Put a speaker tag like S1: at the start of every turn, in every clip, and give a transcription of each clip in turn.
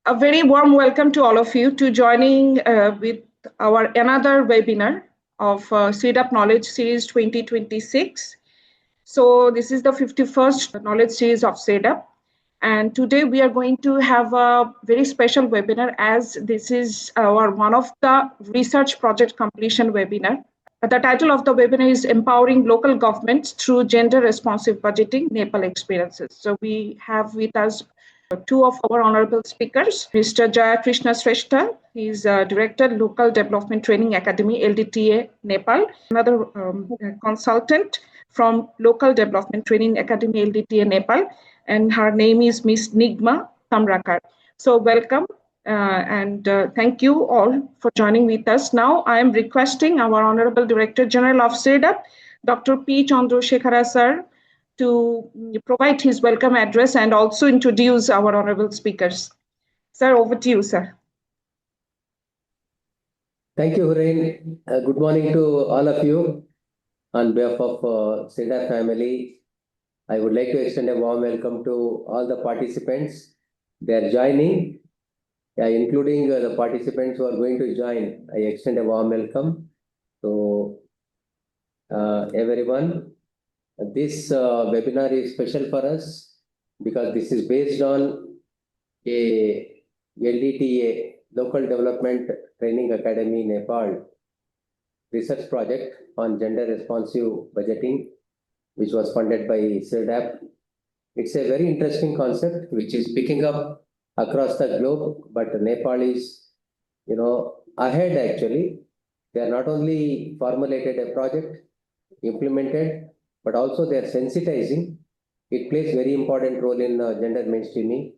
S1: A very warm welcome to all of you to joining with our another webinar of CIRDAP Knowledge Series 2026. So this is the 51st Knowledge Series of CIRDAP. And today we are going to have a very special webinar as this is our one of the research project completion webinar. The title of the webinar is Empowering Local Governments Through Gender-Responsive Budgeting, Nepal Experiences. So we have with us two of our honorable speakers, Mr. Jaya Krishna Shrestha, he is Director, Local Development Training Academy, LDTA, Nepal, another consultant from Local Development Training Academy, LDTA, Nepal, and her name is Miss Nigma Tamrakar. So welcome and thank you all for joining with us. Now I am requesting our Honorable Director General of CIRDAP, Dr. P. Chandrasekhara sir, to provide his welcome address and also introduce our honorable speakers. Sir, over to you, sir.
S2: Thank you, Hurain. Good morning to all of you. On behalf of CIRDAP family, I would like to extend a warm welcome to all the participants. They are joining, including the participants who are going to join. I extend a warm welcome to everyone. This webinar is special for us because this is based on a LDTA, Local Development Training Academy, Nepal, research project on gender-responsive budgeting, which was funded by CIRDAP. It's a very interesting concept which is picking up across the globe, but Nepal is, ahead actually. They are not only formulated a project, implemented, but also they are sensitizing. It plays very important role in gender mainstreaming.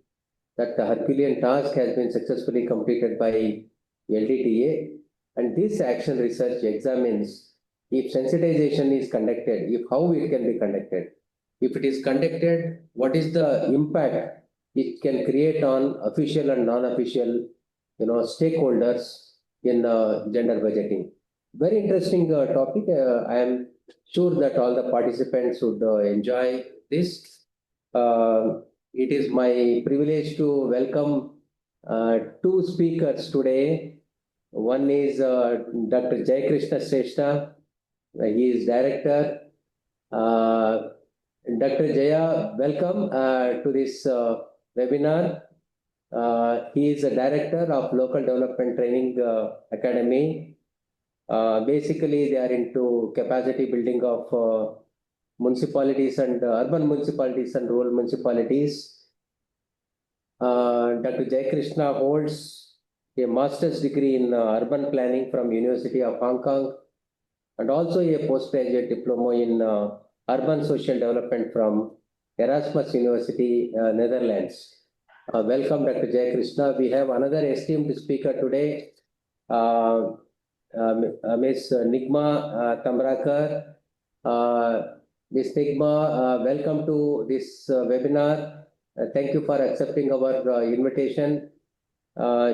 S2: That the Herculean task has been successfully completed by LDTA, and this action research examines if sensitization is conducted, how it can be conducted. If it is conducted, what is the impact it can create on official and non-official, stakeholders in gender budgeting. Very interesting topic. I am sure that all the participants would enjoy this. It is my privilege to welcome two speakers today. One is Dr. Jaya Krishna Shrestha. He is director. Dr. Jaya, welcome to this webinar. He is a director of Local Development Training Academy. Basically, they are into capacity building of municipalities and urban municipalities and rural municipalities. Dr. Jaya Krishna holds a master's degree in urban planning from University of Hong Kong and also a postgraduate diploma in urban social development from Erasmus University, Netherlands. Welcome, Dr. Jaya Krishna. We have another esteemed speaker today, Ms. Nigma Tamrakar. Ms. Nigma, welcome to this webinar. Thank you for accepting our invitation.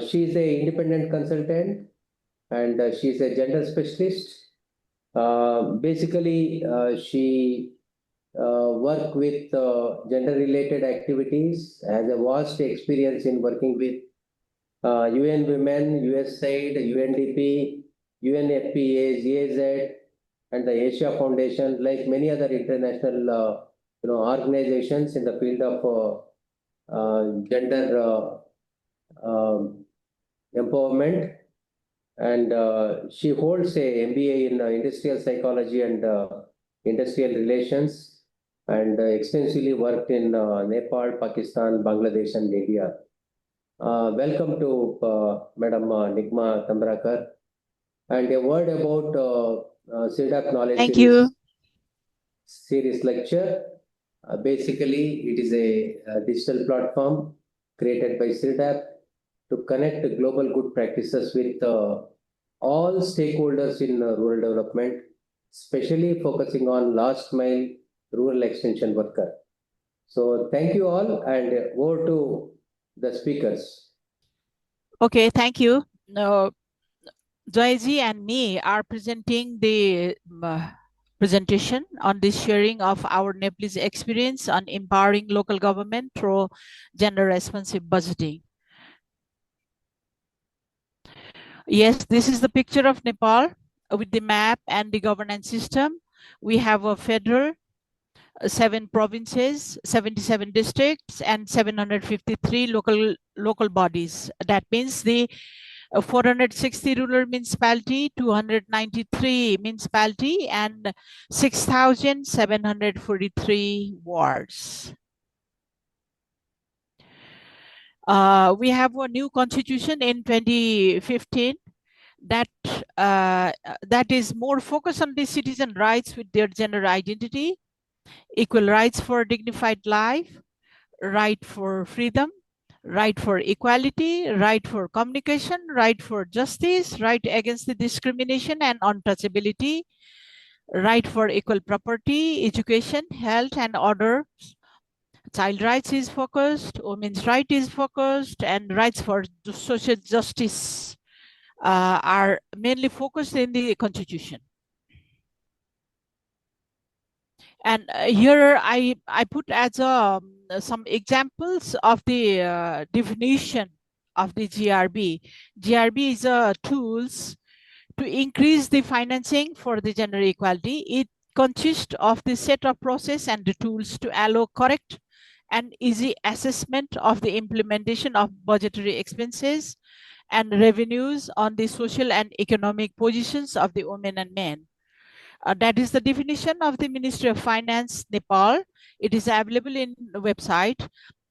S2: She is an independent consultant and she is a gender specialist. Basically, she works with gender-related activities, has a vast experience in working with UN Women, USAID, UNDP, UNFPA, GAZ, and the Asia Foundation, like many other international organizations in the field of gender empowerment. And she holds a MBA in industrial psychology and industrial relations, and extensively worked in Nepal, Pakistan, Bangladesh, and India. Welcome to Madam Nigma Tamrakar. And a word about CIRDAP Knowledge
S3: Thank you.
S2: Series lecture. Basically, it is a digital platform created by CIRDAP to connect global good practices with all stakeholders in rural development, especially focusing on last mile rural extension worker. So thank you all, and over to the speakers.
S3: Okay, thank you. Joyji and me are presenting the presentation on the sharing of our Nepalese experience on empowering local government through gender-responsive budgeting. Yes, this is the picture of Nepal with the map and the governance system. We have a federal, 7 provinces, 77 districts, and 753 local bodies. That means the 460 rural municipality, 293 municipality, and 6,743 wards. We have a new constitution in 2015 that is more focused on the citizen rights with their gender identity, equal rights for dignified life, right for freedom, right for equality, right for communication, right for justice, right against the discrimination and untouchability, right for equal property, education, health, and order. Child rights is focused, women's right is focused, and rights for social justice are mainly focused in the constitution. And here I put as some examples of the definition of the GRB. GRB is tools to increase the financing for the gender equality. It consists of the set of process and the tools to allow correct and easy assessment of the implementation of budgetary expenses and revenues on the social and economic positions of the women and men. That is the definition of the Ministry of Finance, Nepal. It is available in the website.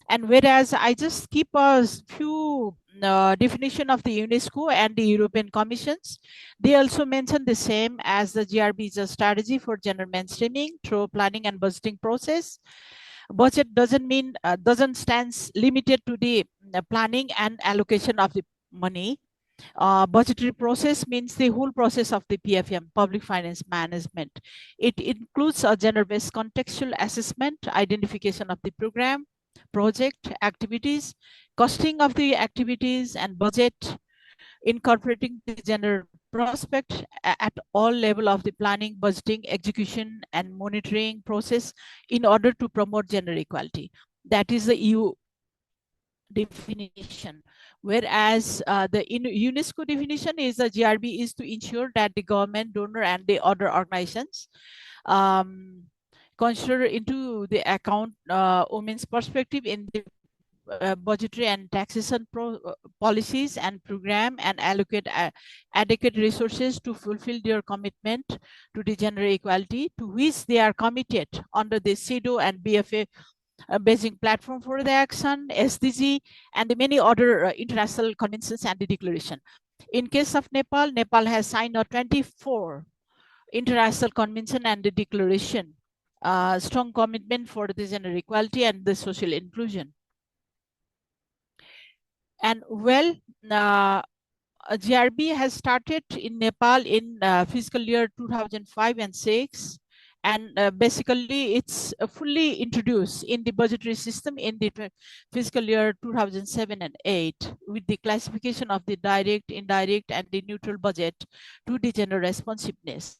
S3: And whereas I just keep a few definition of the UNESCO and the European Commissions, they also mention the same as the GRB is a strategy for gender mainstreaming through planning and budgeting process. Budget doesn't stand limited to the planning and allocation of the money. Budgetary process means the whole process of the PFM, public finance management. It includes a gender-based contextual assessment, identification of the program, project, activities, costing of the activities, and budget, incorporating the gender prospect at all level of the planning, budgeting, execution, and monitoring process in order to promote gender equality. That is the EU definition. Whereas the UNESCO definition is the GRB is to ensure that the government, donor, and the other organizations consider into the account women's perspective in the budgetary and taxation policies and program, and allocate adequate resources to fulfill their commitment to the gender equality, to which they are committed under the CEDAW and BFA Beijing Platform for the Action, SDG, and the many other international conventions and the declaration. In case of Nepal, Nepal has signed 24 international convention and the declaration, strong commitment for the gender equality and the social inclusion. And well, GRB has started in Nepal in fiscal year 2005 and 6. And basically, it's fully introduced in the budgetary system in the fiscal year 2007 and 8, with the classification of the direct, indirect, and the neutral budget to the gender responsiveness.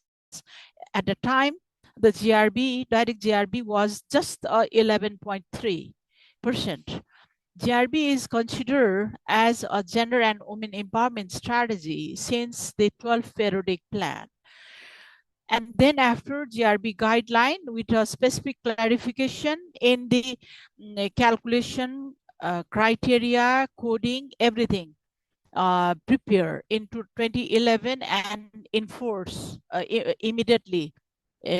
S3: At the time, the GRB, direct GRB was just 11.3%. GRB is considered as a gender and women empowerment strategy since the 12th periodic plan. And then after GRB guideline with a specific clarification in the calculation criteria, coding, everything prepare into 2011 and enforce immediately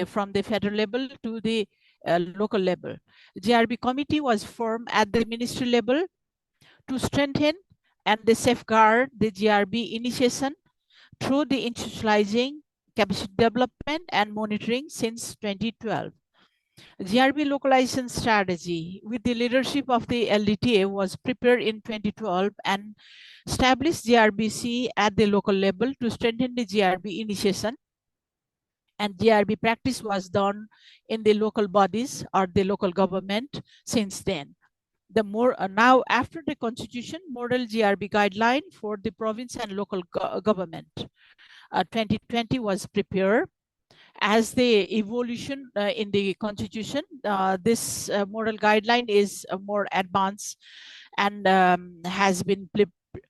S3: from the federal level to the local level. GRB committee was formed at the ministry level to strengthen and safeguard the GRB initiation through the institutionalizing capacity development and monitoring since 2012. GRB localization strategy with the leadership of the LDTA was prepared in 2012 and established GRBC at the local level to strengthen the GRB initiation, and GRB practice was done in the local bodies or the local government since then. The more now after the constitution, model GRB guideline for the province and local government 2020 was prepared. As the evolution in the constitution, this model guideline is more advanced and has been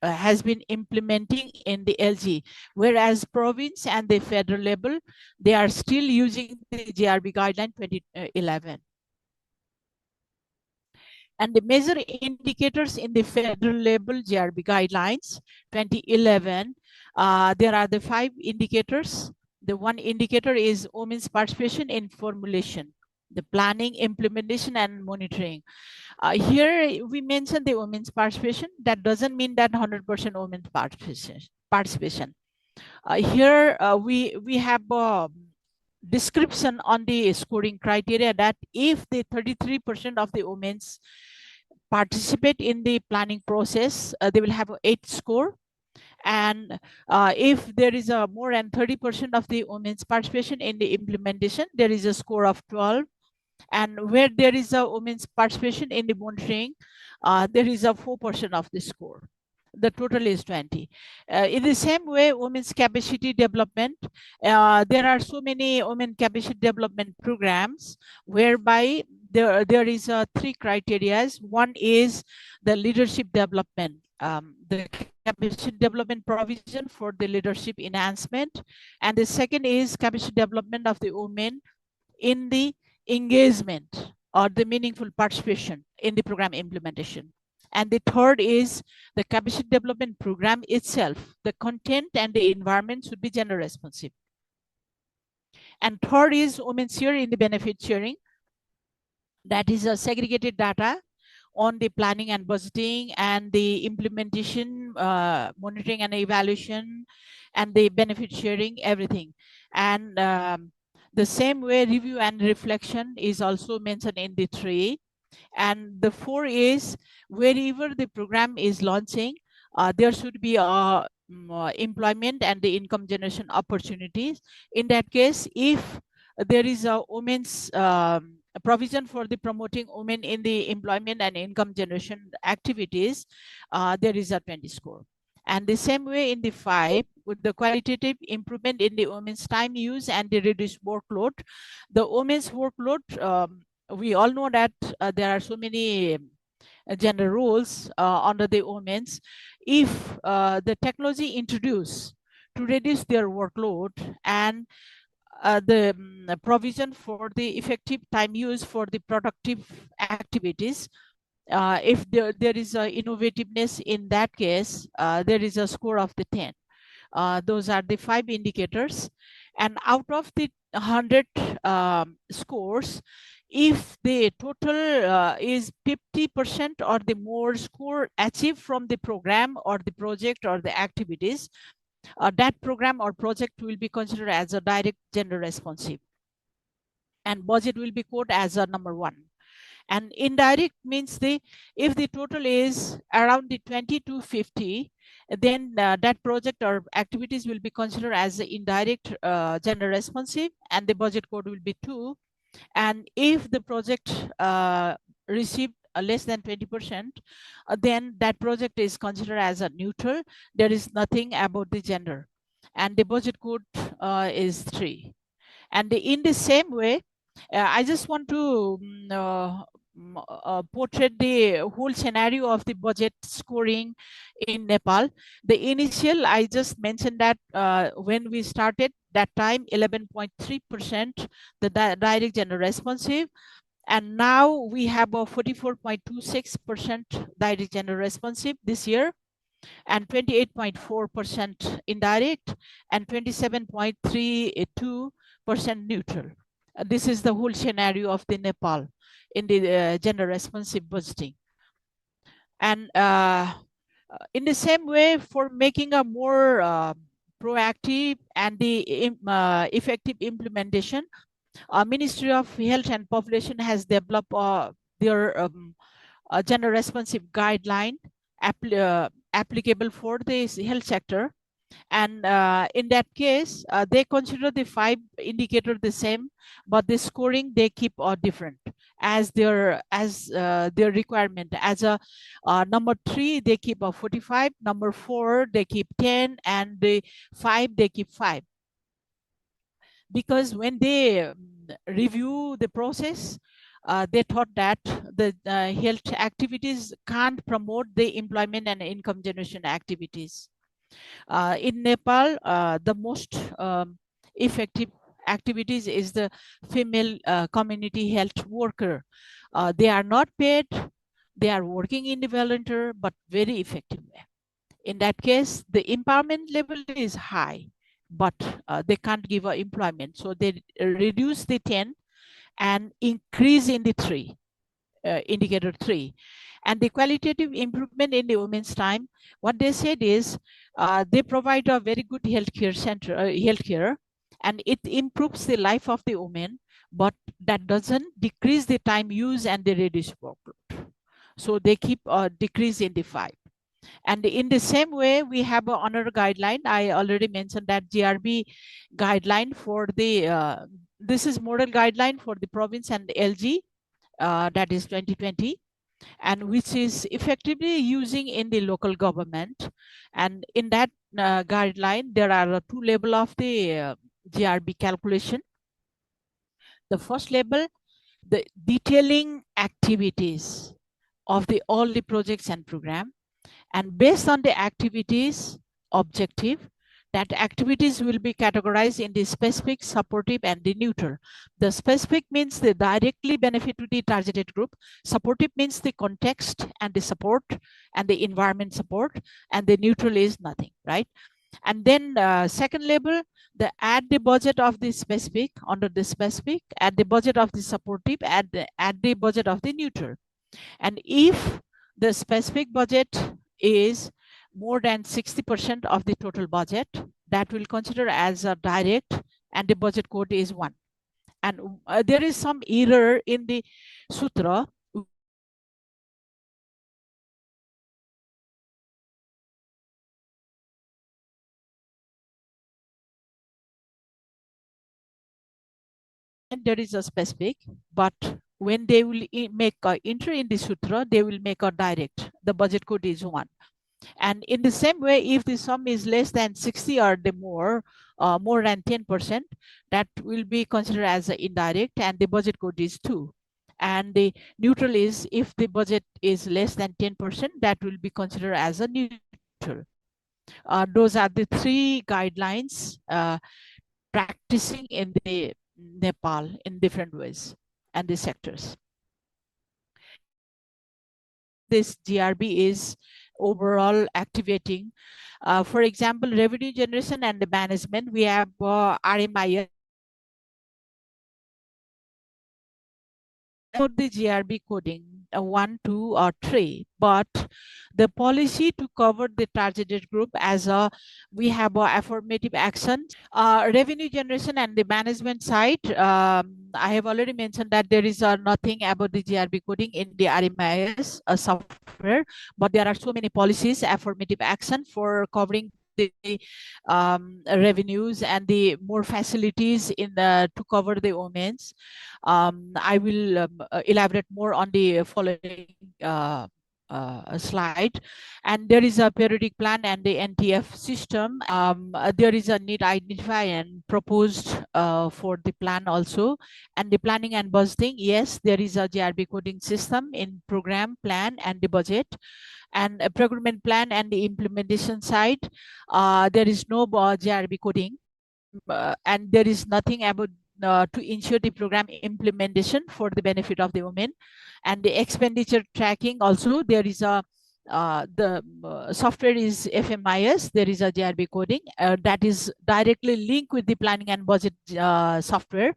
S3: has been implementing in the LG, whereas province and the federal level, they are still using the GRB guideline 2011. And the major indicators in the federal level GRB guidelines 2011, there are the 5 indicators. The one indicator is women's participation in formulation, the planning, implementation, and monitoring. Here we mentioned the women's participation. That doesn't mean that 100% women's participation. Here we have a description on the scoring criteria that if the 33% of the women's participate in the planning process, they will have an 8 score. And if there is a more than 30% of the women's participation in the implementation, there is a score of 12. And where there is a women's participation in the monitoring, there is a 4% of the score. The total is 20. In the same way, women's capacity development, there are so many women capacity development programs whereby there is 3 criteria. One is the leadership development, the capacity development provision for the leadership enhancement. And the second is capacity development of the women in the engagement or the meaningful participation in the program implementation. And the third is the capacity development program itself. The content and the environment should be gender responsive. And third is women's share in the benefit sharing. That is a segregated data on the planning and budgeting and the implementation, monitoring and evaluation, and the benefit sharing, everything. And the same way review and reflection is also mentioned in the 3. And the 4 is wherever the program is launching, there should be employment and the income generation opportunities. In that case, if there is a women's provision for the promoting women in the employment and income generation activities, there is a 20 score. And the same way in the 5, with the qualitative improvement in the women's time use and the reduced workload. The women's workload, we all know that there are so many gender roles under the women's. If the technology introduced to reduce their workload and the provision for the effective time use for the productive activities, if there is a innovativeness in that case, there is a score of the 10. Those are the 5 indicators. And out of the 100 scores, if the total is 50% or the more score achieved from the program or the project or the activities, that program or project will be considered as a direct gender responsive. And budget will be coded as a number 1. And indirect means if the total is around the 20 to 50, then that project or activities will be considered as indirect gender responsive, and the budget code will be 2. And if the project received less than 20%, then that project is considered as a neutral. There is nothing about the gender, and the budget code is 3. And in the same way, I just want to portray the whole scenario of the budget scoring in Nepal. The initial, I just mentioned that when we started that time, 11.3% the direct gender responsive, and now we have a 44.26% direct gender responsive this year, and 28.4% indirect, and 27.32% neutral. This is the whole scenario of the Nepal in the gender responsive budgeting. And in the same way, for making a more proactive and the effective implementation, Ministry of Health and Population has developed their gender responsive guideline applicable for the health sector. And in that case, they consider the 5 indicators the same, but the scoring they keep different as their requirement. As a number 3, they keep a 45. Number 4, they keep 10, and the 5, they keep 5. Because when they review the process, they thought that the health activities can't promote the employment and income generation activities. In Nepal, the most effective activities is the female community health worker. They are not paid, they are working in the volunteer, but very effective way. In that case, the empowerment level is high, but they can't give employment. So they reduce the 10 and increase in the 3, indicator 3. And the qualitative improvement in the women's time, what they said is they provide a very good healthcare center, healthcare, and it improves the life of the women, but that doesn't decrease the time use and the reduce workload. So they keep a decrease in the 5. And in the same way, we have another guideline. I already mentioned that GRB guideline for the, this is model guideline for the province and the LG, that is 2020, and which is effectively using in the local government. And in that guideline, there are 2 levels of the GRB calculation. The first level, the detailing activities of all the projects and program, and based on the activities objective, that activities will be categorized in the specific, supportive, and the neutral. The specific means the directly benefit to the targeted group. Supportive means the context and the support and the environment support, and the neutral is nothing, right? And then second level, add the budget of the specific, under the specific, add the budget of the supportive, add the budget of the neutral. And if the specific budget is more than 60% of the total budget, that will consider as a direct, and the budget code is 1. And there is some error in the sutra. And there is a specific, but when they will make a enter in the sutra, they will make a direct. The budget code is 1. And in the same way, if the sum is less than 60 or the more than 10%, that will be considered as an indirect, and the budget code is 2. And the neutral is, if the budget is less than 10%, that will be considered as a neutral. Those are the 3 guidelines practicing in the Nepal in different ways and the sectors. This GRB is overall activating. For example, revenue generation and the management, we have RMIS. Not the GRB coding 1, 2, or 3, but the policy to cover the targeted group as we have affirmative action. Revenue generation and the management side, I have already mentioned that there is nothing about the GRB coding in the RMIS software, but there are so many policies, affirmative action for covering the revenues and the more facilities in to cover the women's. I will elaborate more on the following slide. And there is a periodic plan and the NTF system. There is a need identified and proposed for the plan also. And the planning and budgeting, yes, there is a GRB coding system in program, plan, and the budget. And a procurement plan and the implementation side, there is no GRB coding, and there is nothing about to ensure the program implementation for the benefit of the women. And the expenditure tracking also, there is a the software is FMIS, there is a GRB coding that is directly linked with the planning and budget software.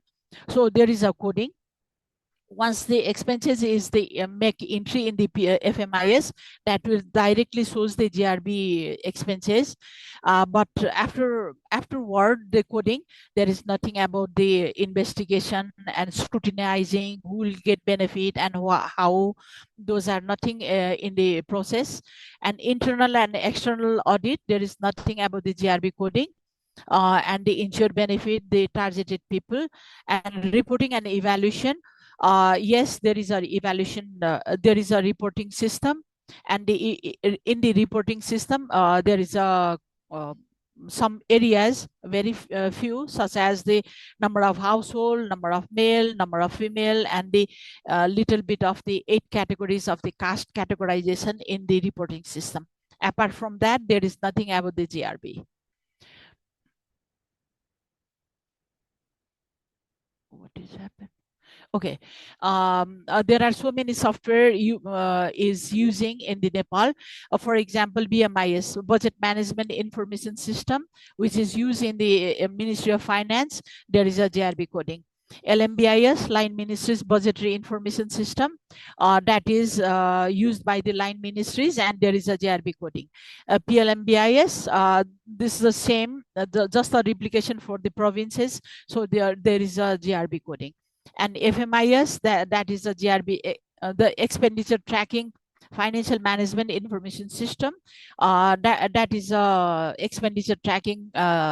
S3: So there is a coding. Once the expenses is the make entry in the FMIS, that will directly shows the GRB expenses. But afterward the coding, there is nothing about the investigation and scrutinizing who will get benefit and how. Those are nothing in the process. And internal and external audit, there is nothing about the GRB coding. And the insured benefit, the targeted people, and reporting and evaluation. Yes, there is a evaluation, there is a reporting system, and in the reporting system, there is a some areas, very few, such as the number of household, number of male, number of female, and the little bit of the 8 categories of the caste categorization in the reporting system. Apart from that, there is nothing about the GRB. What is happening? Okay, there are so many software is using in the Nepal. For example, BMIS, Budget Management Information System, which is used in the Ministry of Finance. There is a GRB coding. LMBIS, Line Ministries Budgetary Information System, that is used by the line ministries, and there is a GRB coding. PLMBIS, this is the same, just a replication for the provinces, so there is a GRB coding. And FMIS, that is a GRB, the Expenditure Tracking Financial Management Information System. That is a expenditure tracking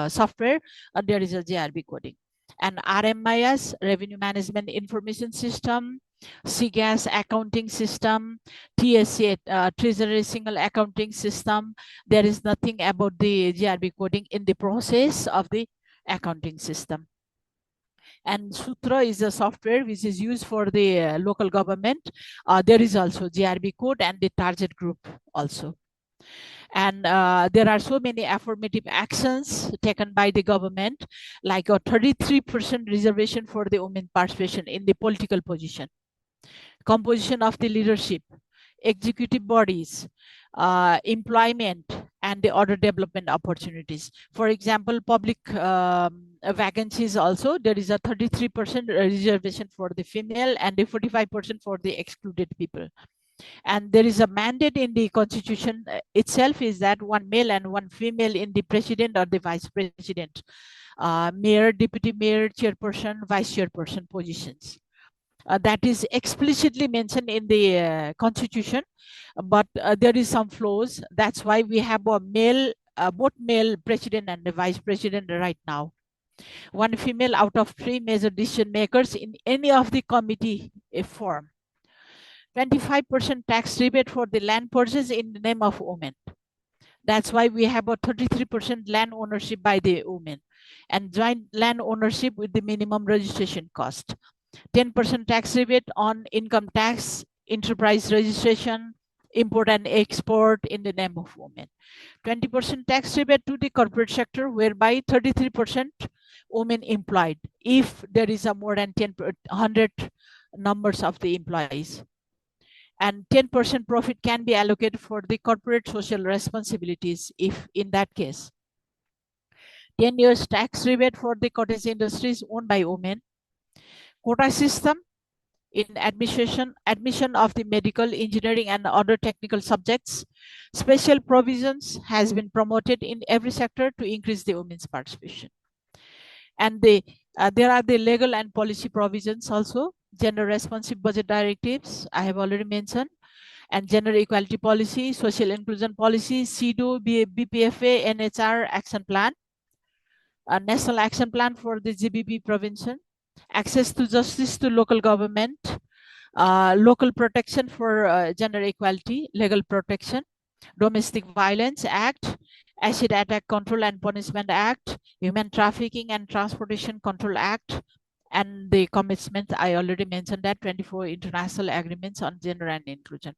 S3: software. There is a GRB coding. And RMIS, Revenue Management Information System, CGAS Accounting System, TSA, Treasury Single Accounting System. There is nothing about the GRB coding in the process of the accounting system. And Sutra is a software which is used for the local government. There is also GRB code and the target group also. And there are so many affirmative actions taken by the government, like a 33% reservation for the women participation in the political position, composition of the leadership, executive bodies, employment, and the other development opportunities. For example, public vacancies also, there is a 33% reservation for the female and the 45% for the excluded people. And there is a mandate in the constitution itself is that 1 male and 1 female in the president or the vice president, mayor, deputy mayor, chairperson, vice chairperson positions. That is explicitly mentioned in the constitution, but there is some flaws. That's why we have a male, both male president and the vice president right now. 1 female out of 3 major decision makers in any of the committee form. 25% tax rebate for the land purchase in the name of women. That's why we have a 33% land ownership by the women, and joint land ownership with the minimum registration cost. 10% tax rebate on income tax, enterprise registration, import and export in the name of women. 20% tax rebate to the corporate sector, whereby 33% women employed, if there is a more than 100 numbers of the employees. And 10% profit can be allocated for the corporate social responsibilities if in that case. 10 years tax rebate for the cottage industries owned by women. Quota system in admission of the medical, engineering, and other technical subjects. Special provisions has been promoted in every sector to increase the women's participation. And there are the legal and policy provisions also. Gender-responsive budget directives, I have already mentioned, and gender equality policy, social inclusion policy, CEDO, BPFA, NHR action plan, a national action plan for the GBP prevention, access to justice to local government, local protection for gender equality, legal protection, Domestic Violence Act, Acid Attack Control and Punishment Act, Human Trafficking and Transportation Control Act, and the commitments I already mentioned, that 24 international agreements on gender and inclusion.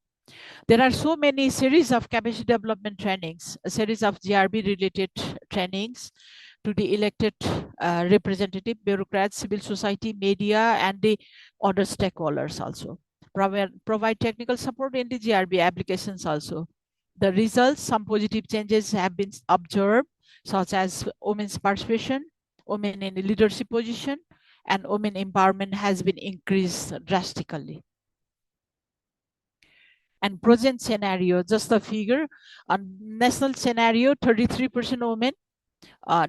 S3: There are so many series of capacity development trainings, a series of GRB related trainings to the elected representative, bureaucrats, civil society, media, and the other stakeholders also. Provide technical support in the GRB applications also. The results, some positive changes have been observed, such as women's participation, women in the leadership position, and women empowerment has been increased drastically. And present scenario, just a figure, on national scenario, 33% women,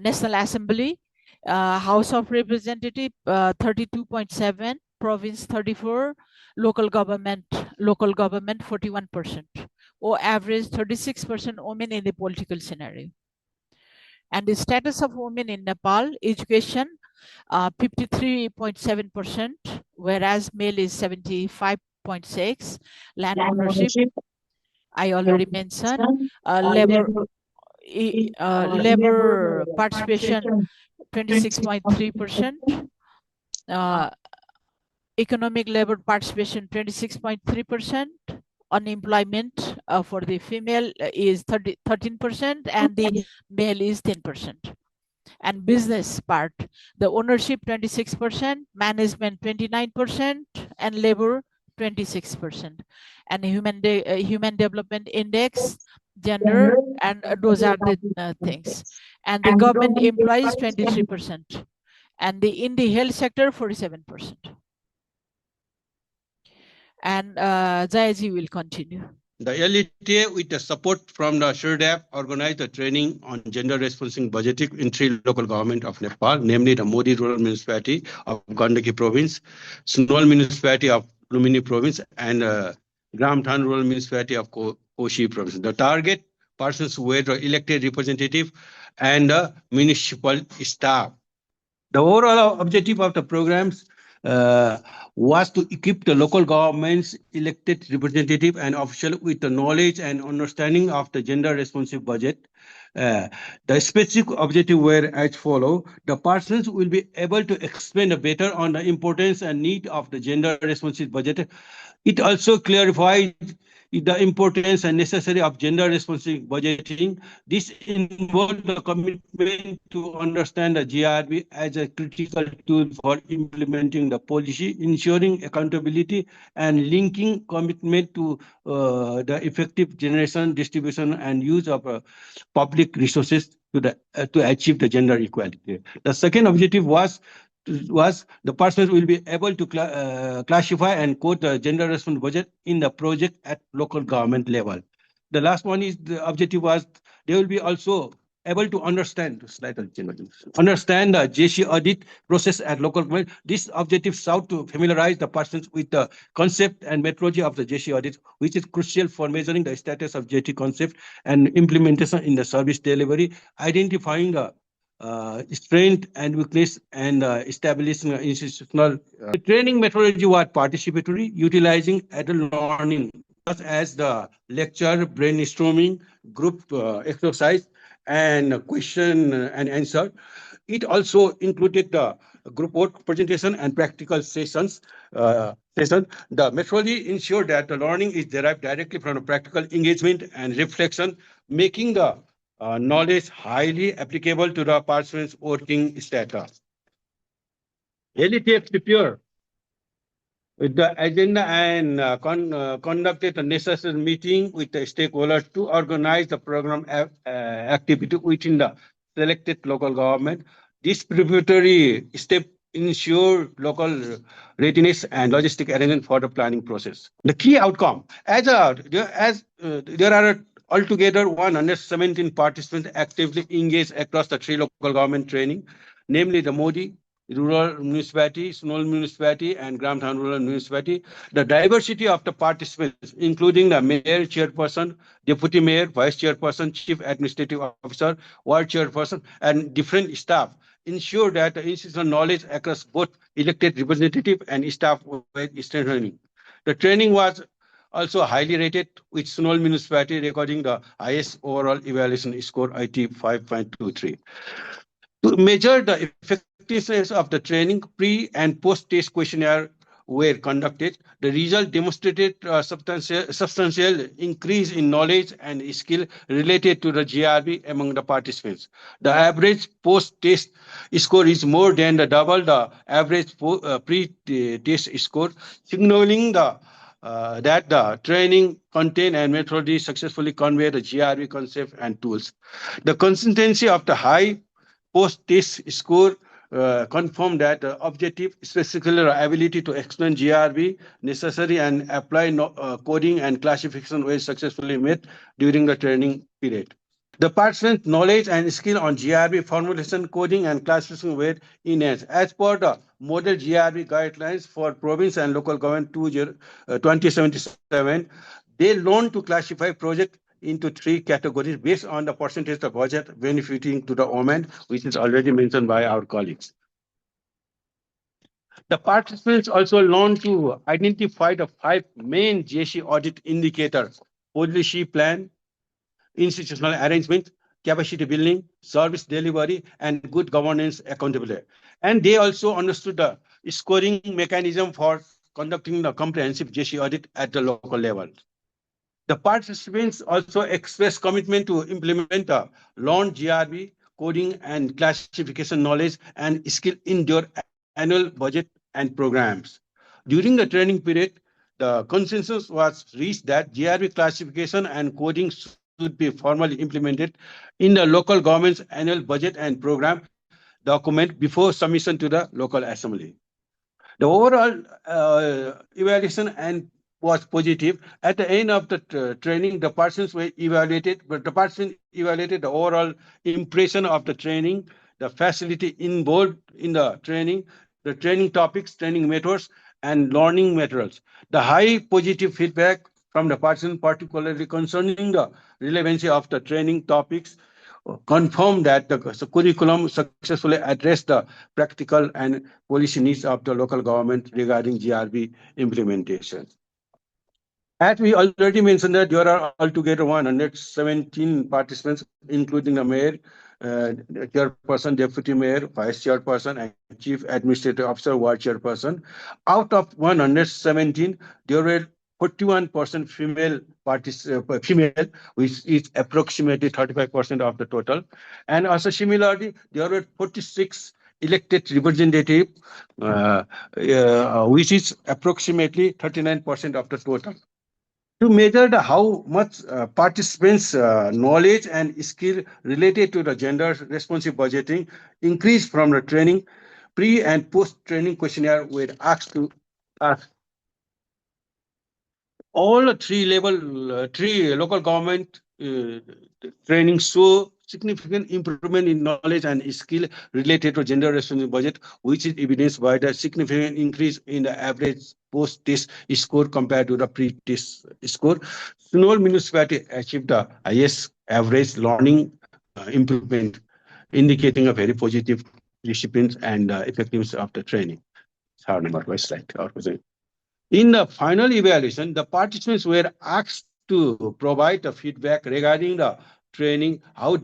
S3: National Assembly, House of Representative 32.7, province 34, local government 41%, or average 36% women in the political scenario. And the status of women in Nepal, education 53.7%, whereas male is 75.6. Land ownership, I already mentioned. Labor labor participation 26.3%, economic labor participation 26.3%, unemployment for the female is 13% and the male is 10%. And business part, the ownership 26%, management 29%, and labor 26%. And human development index, gender, and those are the things. And the government employees 23%, and in the health sector 47%. And Jayaji will continue.
S4: The LDTA, with the support from the CIRDAP, organized a training on gender-responsive budgeting in 3 local governments of Nepal, namely the Modi Rural Municipality of Gandaki Province, Sunwal Municipality of Lumini Province, and Gramthan Rural Municipality of Koshi Province. The target persons were the elected representative and the municipal staff. The overall objective of the programs was to equip the local government's elected representative and official with the knowledge and understanding of the gender-responsive budget. The specific objective were as follows. The persons will be able to explain better on the importance and need of the gender-responsive budget. It also clarifies the importance and necessary of gender-responsive budgeting. This involves the commitment to understand the GRB as a critical tool for implementing the policy, ensuring accountability, and linking commitment to the effective generation, distribution, and use of public resources to achieve the gender equality. The second objective was the persons will be able to classify and code the gender responsive budget in the project at local government level. The last one is the objective was they will be also able to understand the JC audit process at local government. This objective sought to familiarize the persons with the concept and methodology of the JC audit, which is crucial for measuring the status of JT concept and implementation in the service delivery, identifying the strength and weakness, and establishing institutional. The training methodology was participatory, utilizing adult learning such as the lecture, brainstorming, group exercise, and question and answer. It also included the group work presentation and practical sessions. The methodology ensured that the learning is derived directly from the practical engagement and reflection, making the knowledge highly applicable to the participants' working status. LDTA prepared with the agenda and conducted a necessary meeting with the stakeholders to organize the program activity within the selected local government. This preparatory step ensure local readiness and logistic arrangement for the planning process. The key outcome, there are altogether 117 participants actively engaged across the 3 local government training, namely the Modi Rural Municipality, Sunwal Municipality, and Gramthan Rural Municipality. The diversity of the participants, including the mayor, chairperson, deputy mayor, vice chairperson, chief administrative officer, ward chairperson, and different staff, ensure that the institutional knowledge across both elected representative and staff were strengthening. The training was also highly rated, with Sunwal Municipality recording the highest overall evaluation score, IT 5.23. To measure the effectiveness of the training, pre- and post-test questionnaire were conducted. The result demonstrated a substantial increase in knowledge and skill related to the GRB among the participants. The average post-test score is more than double the average pre-test score, signaling that the training, content, and methodology successfully convey the GRB concept and tools. The consistency of the high post-test score confirmed that the objective, specifically the ability to explain GRB, necessary and apply coding and classification were successfully met during the training period. The participants' knowledge and skill on GRB formulation, coding, and classification were enhanced. As per the model GRB guidelines for province and local government 2077, they learned to classify project into 3 categories based on the percentage of budget benefiting to the women, which is already mentioned by our colleagues. The participants also learned to identify the 5 main JC audit indicators: policy plan, institutional arrangement, capacity building, service delivery, and good governance accountability. And they also understood the scoring mechanism for conducting the comprehensive JC audit at the local level. The participants also expressed commitment to implement the learned GRB, coding and classification knowledge and skill in their annual budget and programs. During the training period, the consensus was reached that GRB classification and coding should be formally implemented in the local government's annual budget and program document before submission to the local assembly. The overall evaluation and was positive. At the end of the training, the persons were evaluated, but the person evaluated the overall impression of the training, the facility involved in the training topics, training methods, and learning materials. The high positive feedback from the person, particularly concerning the relevancy of the training topics, confirm that the curriculum successfully addressed the practical and policy needs of the local government regarding GRB implementation. As we already mentioned that there are altogether 117 participants, including the mayor, chairperson, deputy mayor, vice chairperson, and chief administrative officer, ward chairperson. Out of 117, there were 41% female, which is approximately 35% of the total. And also similarly, there were 46 elected representative, which is approximately 39% of the total. To measure how much participants' knowledge and skill related to the gender-responsive budgeting increased from the training, pre- and post-training questionnaire were asked to ask. All three local government training show significant improvement in knowledge and skill related to gender responsive budget, which is evidenced by the significant increase in the average post-test score compared to the pre-test score. Sunwal Municipality achieved the highest average learning improvement, indicating a very positive discipline and effectiveness of the training. In the final evaluation, the participants were asked to provide the feedback regarding the training. How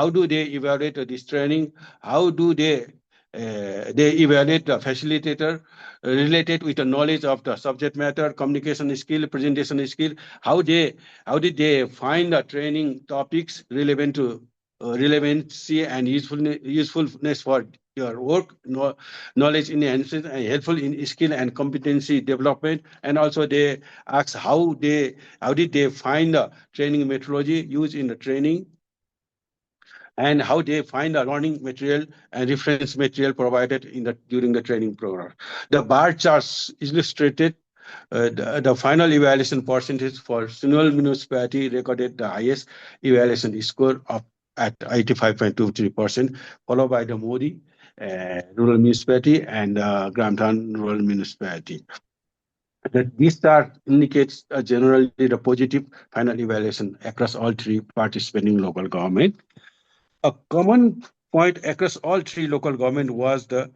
S4: do they evaluate this training? How do they evaluate the facilitator related with the knowledge of the subject matter, communication skill, presentation skill? How did they find the training topics relevant to relevancy and usefulness for your work, knowledge enhancement, and helpful in skill and competency development? And also they ask how did they find the training methodology used in the training, and how they find the learning material and reference material provided during the training program. The bar charts illustrated the final evaluation percentage for Sunwal Municipality recorded the highest evaluation score at 85.23%, followed by the Modi Rural Municipality and Gramthan Rural Municipality. This chart indicates generally the positive final evaluation across all three participating local government. A common point across all three local government was the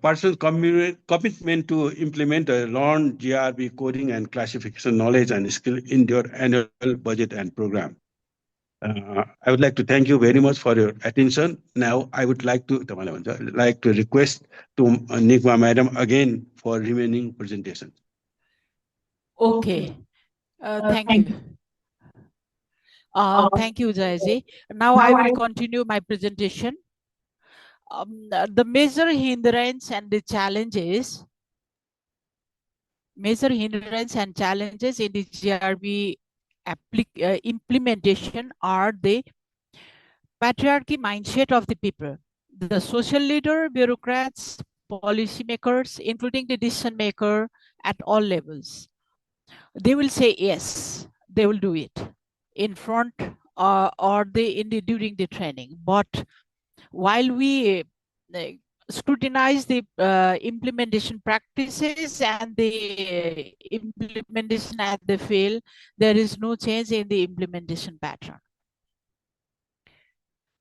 S4: person's commitment to implement the learned GRB coding and classification knowledge and skill in their annual budget and program. I would like to thank you very much for your attention. Now, I would like to request to Nigma Madam again for remaining presentation.
S3: Okay, thank you. Thank you, Jayaji. Now I will continue my presentation. The major hindrance and the challenges. Major hindrance and challenges in the GRB implementation are the patriarchy mindset of the people, the social leader, bureaucrats, policymakers, including the decision maker at all levels. They will say yes, they will do it in front or during the training. But while we scrutinize the implementation practices and the implementation at the field, there is no change in the implementation pattern.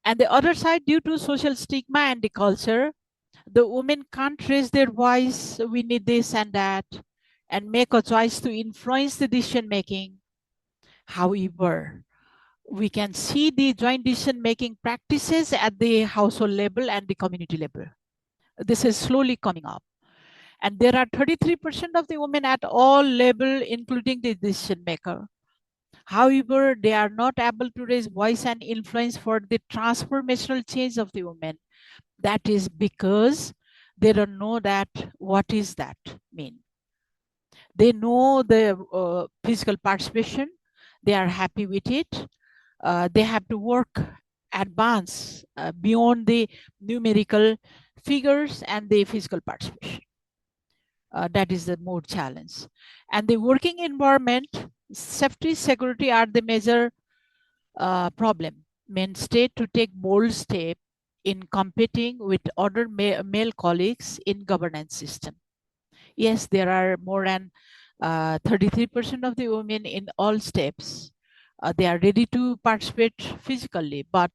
S3: And the other side, due to social stigma and the culture, the women can't raise their voice, we need this and that, and make a choice to influence the decision making. However, we can see the joint decision-making practices at the household level and the community level. This is slowly coming up. And there are 33% of the women at all levels, including the decision maker. However, they are not able to raise voice and influence for the transformational change of the women. That is because they don't know that what is that mean. They know the physical participation, they are happy with it. They have to work advance beyond the numerical figures and the physical participation. That is the more challenge. And the working environment, safety, security are the major problem. Men state to take bold step in competing with other male colleagues in governance system. Yes, there are more than 33% of the women in all steps. They are ready to participate physically, but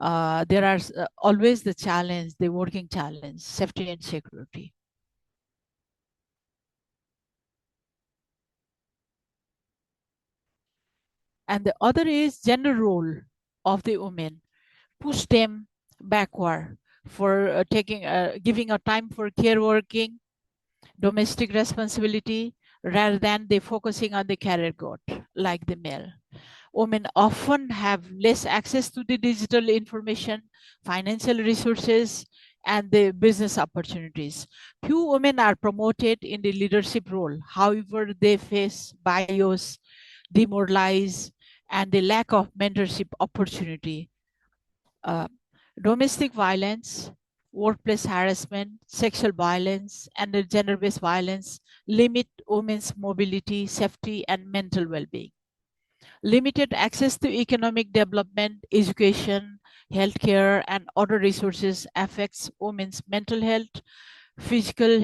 S3: there are always the challenge, the working challenge, safety and security. And the other is gender role of the women, push them backward for giving a time for care working, domestic responsibility, rather than they focusing on the career growth like the male. Women often have less access to the digital information, financial resources, and the business opportunities. Few women are promoted in the leadership role. However, they face bias, demoralize, and the lack of mentorship opportunity. Domestic violence, workplace harassment, sexual violence, and the gender-based violence limit women's mobility, safety, and mental well-being. Limited access to economic development, education, healthcare, and other resources affects women's mental health, physical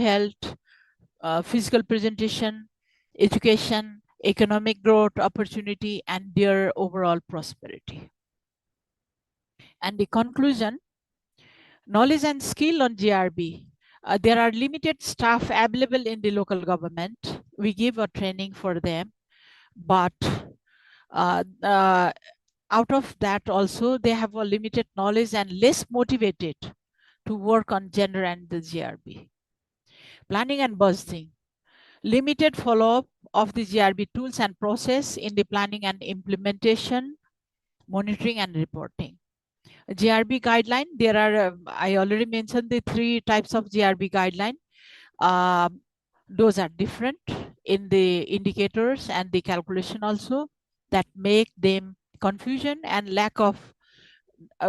S3: presentation, education, economic growth opportunity, and their overall prosperity. And the conclusion, knowledge and skill on GRB. There are limited staff available in the local government. We give a training for them, but out of that also, they have a limited knowledge and less motivated to work on gender and the GRB. Planning and budgeting. Limited follow-up of the GRB tools and process in the planning and implementation, monitoring and reporting. GRB guideline, there are, I already mentioned the 3 types of GRB guideline. Those are different in the indicators and the calculation also, that make them confusion, and lack of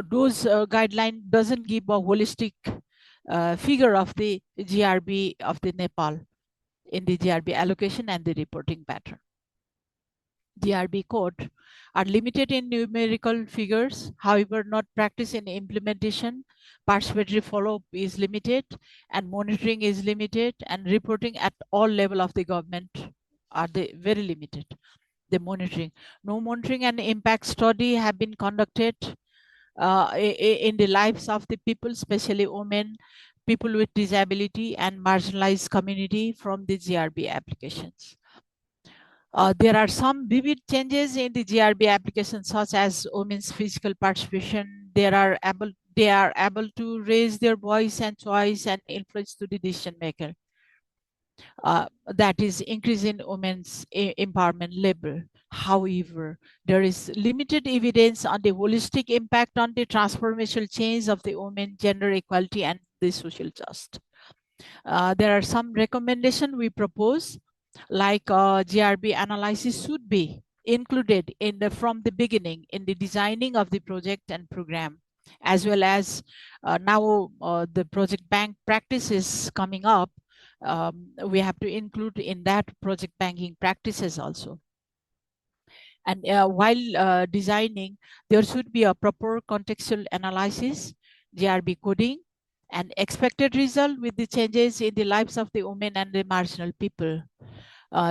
S3: those guideline doesn't give a holistic figure of the GRB of the Nepal in the GRB allocation and the reporting pattern. GRB code are limited in numerical figures, however, not practiced in implementation. Participatory follow-up is limited, and monitoring is limited, and reporting at all level of the government are very limited. The monitoring, no monitoring and impact study have been conducted in the lives of the people, especially women, people with disability, and marginalized community from the GRB applications. There are some vivid changes in the GRB application, such as women's physical participation. They are able to raise their voice and choice and influence to the decision maker. That is increase in women's empowerment level. However, there is limited evidence on the holistic impact on the transformational change of the women, gender equality, and the social justice. There are some recommendations we propose, like GRB analysis should be included in from the beginning in the designing of the project and program, as well as now the project bank practices coming up. We have to include in that project banking practices also. And while designing, there should be a proper contextual analysis, GRB coding, and expected result with the changes in the lives of the women and the marginal people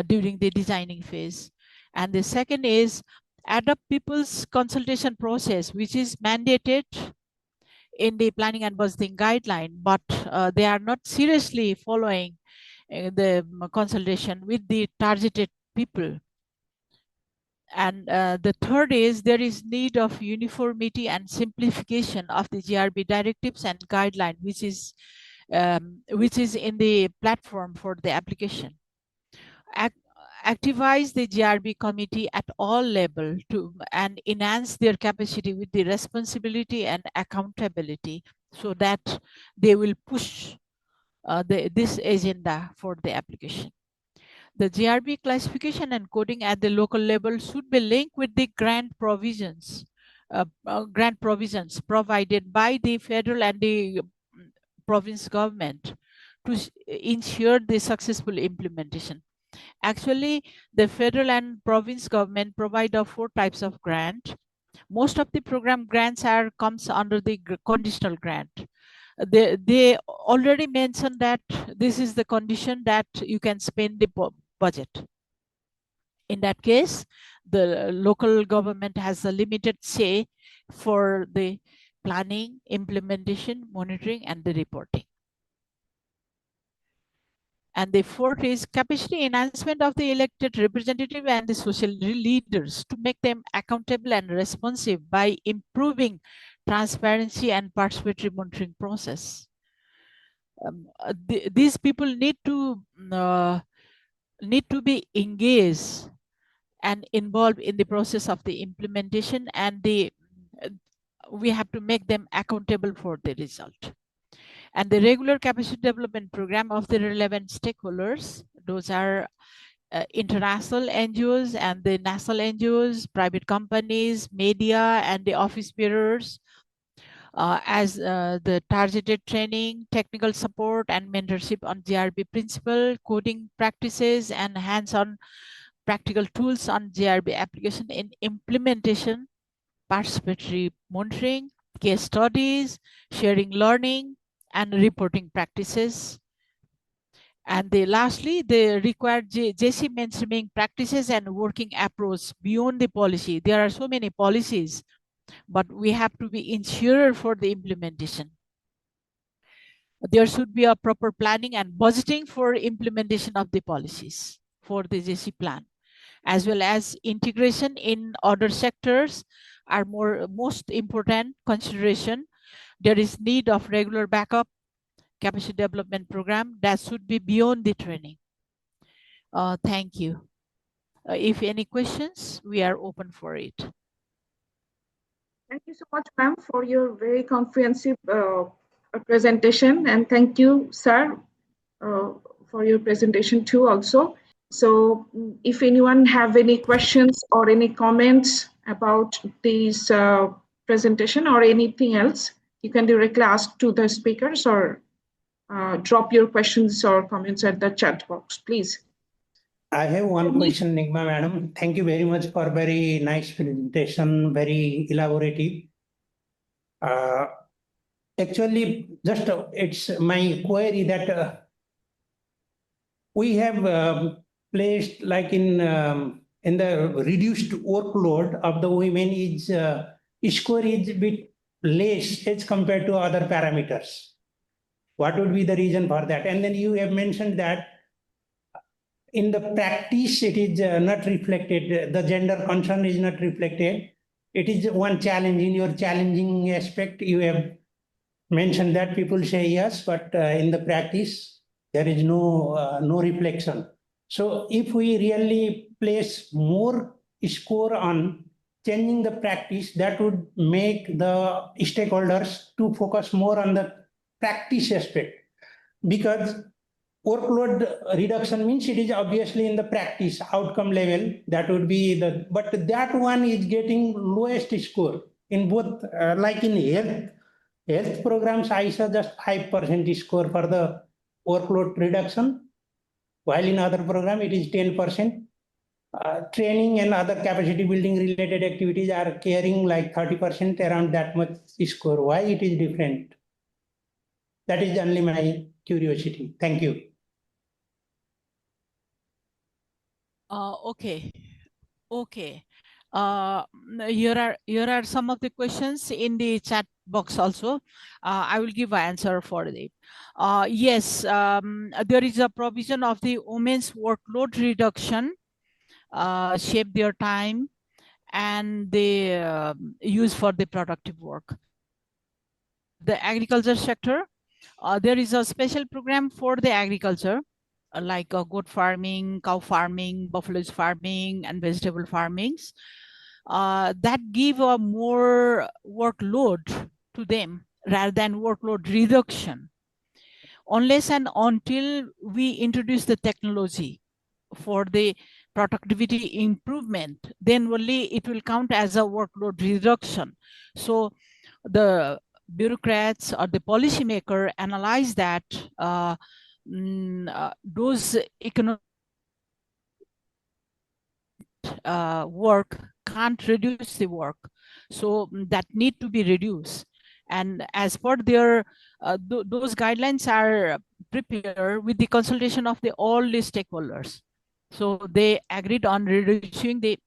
S3: during the designing phase. And the second is adopt people's consultation process, which is mandated in the planning and budgeting guideline, but they are not seriously following the consultation with the targeted people. And the third is there is need of uniformity and simplification of the GRB directives and guideline, which is in the platform for the application. Activize the GRB committee at all levels and enhance their capacity with the responsibility and accountability, so that they will push this agenda for the application. The GRB classification and coding at the local level should be linked with the grant provisions provided by the federal and the province government to ensure the successful implementation. Actually, the federal and province government provide 4 types of grant. Most of the program grants comes under the conditional grant. They already mentioned that this is the condition that you can spend the budget. In that case, the local government has a limited say for the planning, implementation, monitoring, and the reporting. And the fourth is capacity enhancement of the elected representative and the social leaders to make them accountable and responsive by improving transparency and participatory monitoring process. These people need to be engaged and involved in the process of the implementation, and we have to make them accountable for the result. And the regular capacity development program of the relevant stakeholders, those are international NGOs and the national NGOs, private companies, media, and the office bearers, as the targeted training, technical support, and mentorship on GRB principle, coding practices, and hands-on practical tools on GRB application in implementation, participatory monitoring, case studies, sharing learning, and reporting practices. And lastly, the required JC mainstreaming practices and working approach beyond the policy. There are so many policies, but we have to be ensured for the implementation. There should be a proper planning and budgeting for implementation of the policies for the JC plan, as well as integration in other sectors are most important consideration. There is need of regular backup capacity development program that should be beyond the training. Thank you. If any questions, we are open for it.
S1: Thank you so much, ma'am, for your very comprehensive presentation, and thank you, sir, for your presentation too also. So if anyone have any questions or any comments about this presentation or anything else, you can directly ask to the speakers or drop your questions or comments at the chat box, please.
S5: I have one question, Nigma madam. Thank you very much for very nice presentation, very elaborative. Actually, just it's my query that we have placed like in the reduced workload of the women is score is a bit less as compared to other parameters. What would be the reason for that? And then you have mentioned that in the practice, it is not reflected. The gender concern is not reflected. It is one challenge. In your challenging aspect, you have mentioned that people say yes, but in the practice, there is no reflection. So if we really place more score on changing the practice, that would make the stakeholders to focus more on the practice aspect, because workload reduction means it is obviously in the practice outcome level. That would be but that one is getting lowest score in both, like in health programs, I saw just 5% score for the workload reduction, while in other program it is 10%. Training and other capacity building related activities are carrying like 30%, around that much score. Why it is different? That is only my curiosity. Thank you.
S3: Okay. Here are some of the questions in the chat box also. I will give an answer for it. Yes, there is a provision of the women's workload reduction, shape their time, and they use for the productive work. The agriculture sector, there is a special program for the agriculture, like goat farming, cow farming, buffalo farming, and vegetable farmings, that give a more workload to them rather than workload reduction. Unless and until we introduce the technology for the productivity improvement, then only it will count as a workload reduction. So the bureaucrats or the policymaker analyze that those economic work can't reduce the work, so that need to be reduced. And as per their those guidelines are prepared with the consultation of all the stakeholders. So they agreed on reducing the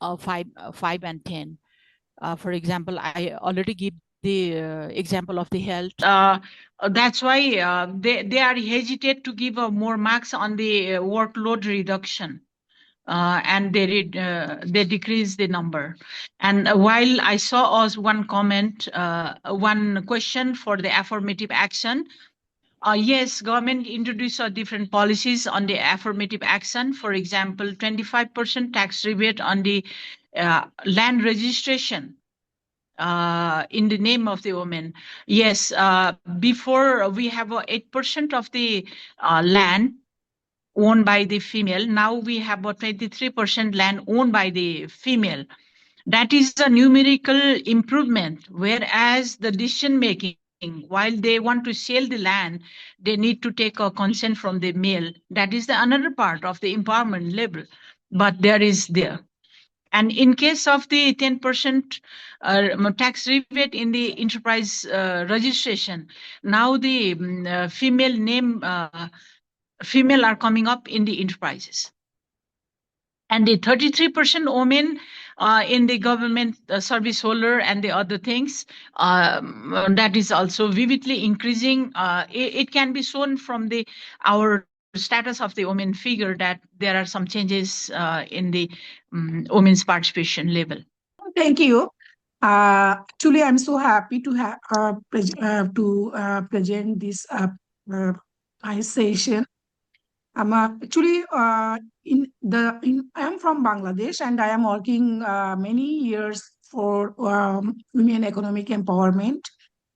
S3: 5 and 10. For example, I already give the example of the health. That's why they are hesitate to give more marks on the workload reduction. And they decrease the number. And while I saw also one comment, one question for the affirmative action. Yes, government introduced different policies on the affirmative action. For example, 25% tax rebate on the land registration in the name of the women. Yes, before we have 8% of the land owned by the female. Now we have about 23% land owned by the female. That is a numerical improvement, whereas the decision making, while they want to sell the land, they need to take a consent from the male. That is the another part of the empowerment level, but there is there. And in case of the 10% tax rebate in the enterprise registration, now the female name female are coming up in the enterprises. And the 33% women in the government service holder and the other things, that is also vividly increasing. It can be shown from our status of the women figure that there are some changes in the women's participation level.
S6: Thank you. Actually, I'm so happy to present this session. Actually, I am from Bangladesh, and I am working many years for women economic empowerment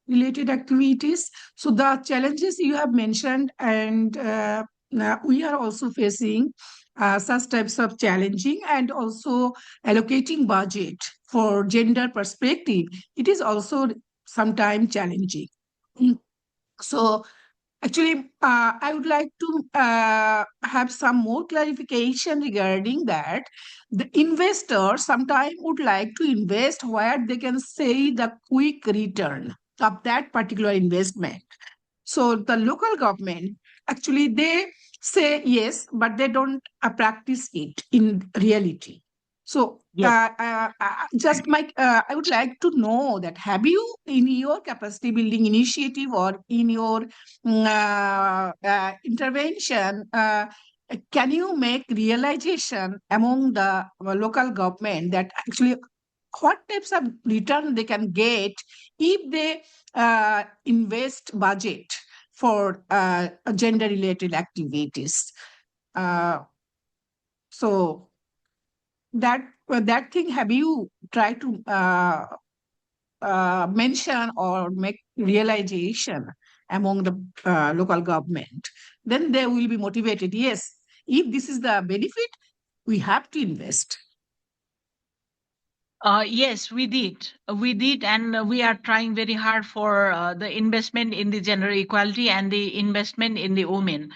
S6: related activities. So the challenges you have mentioned, and we are also facing such types of challenging, and also allocating budget for gender perspective. It is also sometimes challenging. So actually, I would like to have some more clarification regarding that. The investor sometimes would like to invest where they can see the quick return of that particular investment. So the local government, actually, they say yes, but they don't practice it in reality. So I would like to know that, have you, in your capacity building initiative or in your intervention, can you make realization among the local government that actually what types of return they can get if they invest budget for gender-related activities? So that thing, have you tried to mention or make realization among the local government? Then they will be motivated. Yes, if this is the benefit, we have to invest.
S3: Yes, we did. And we are trying very hard for the investment in the gender equality and the investment in the women.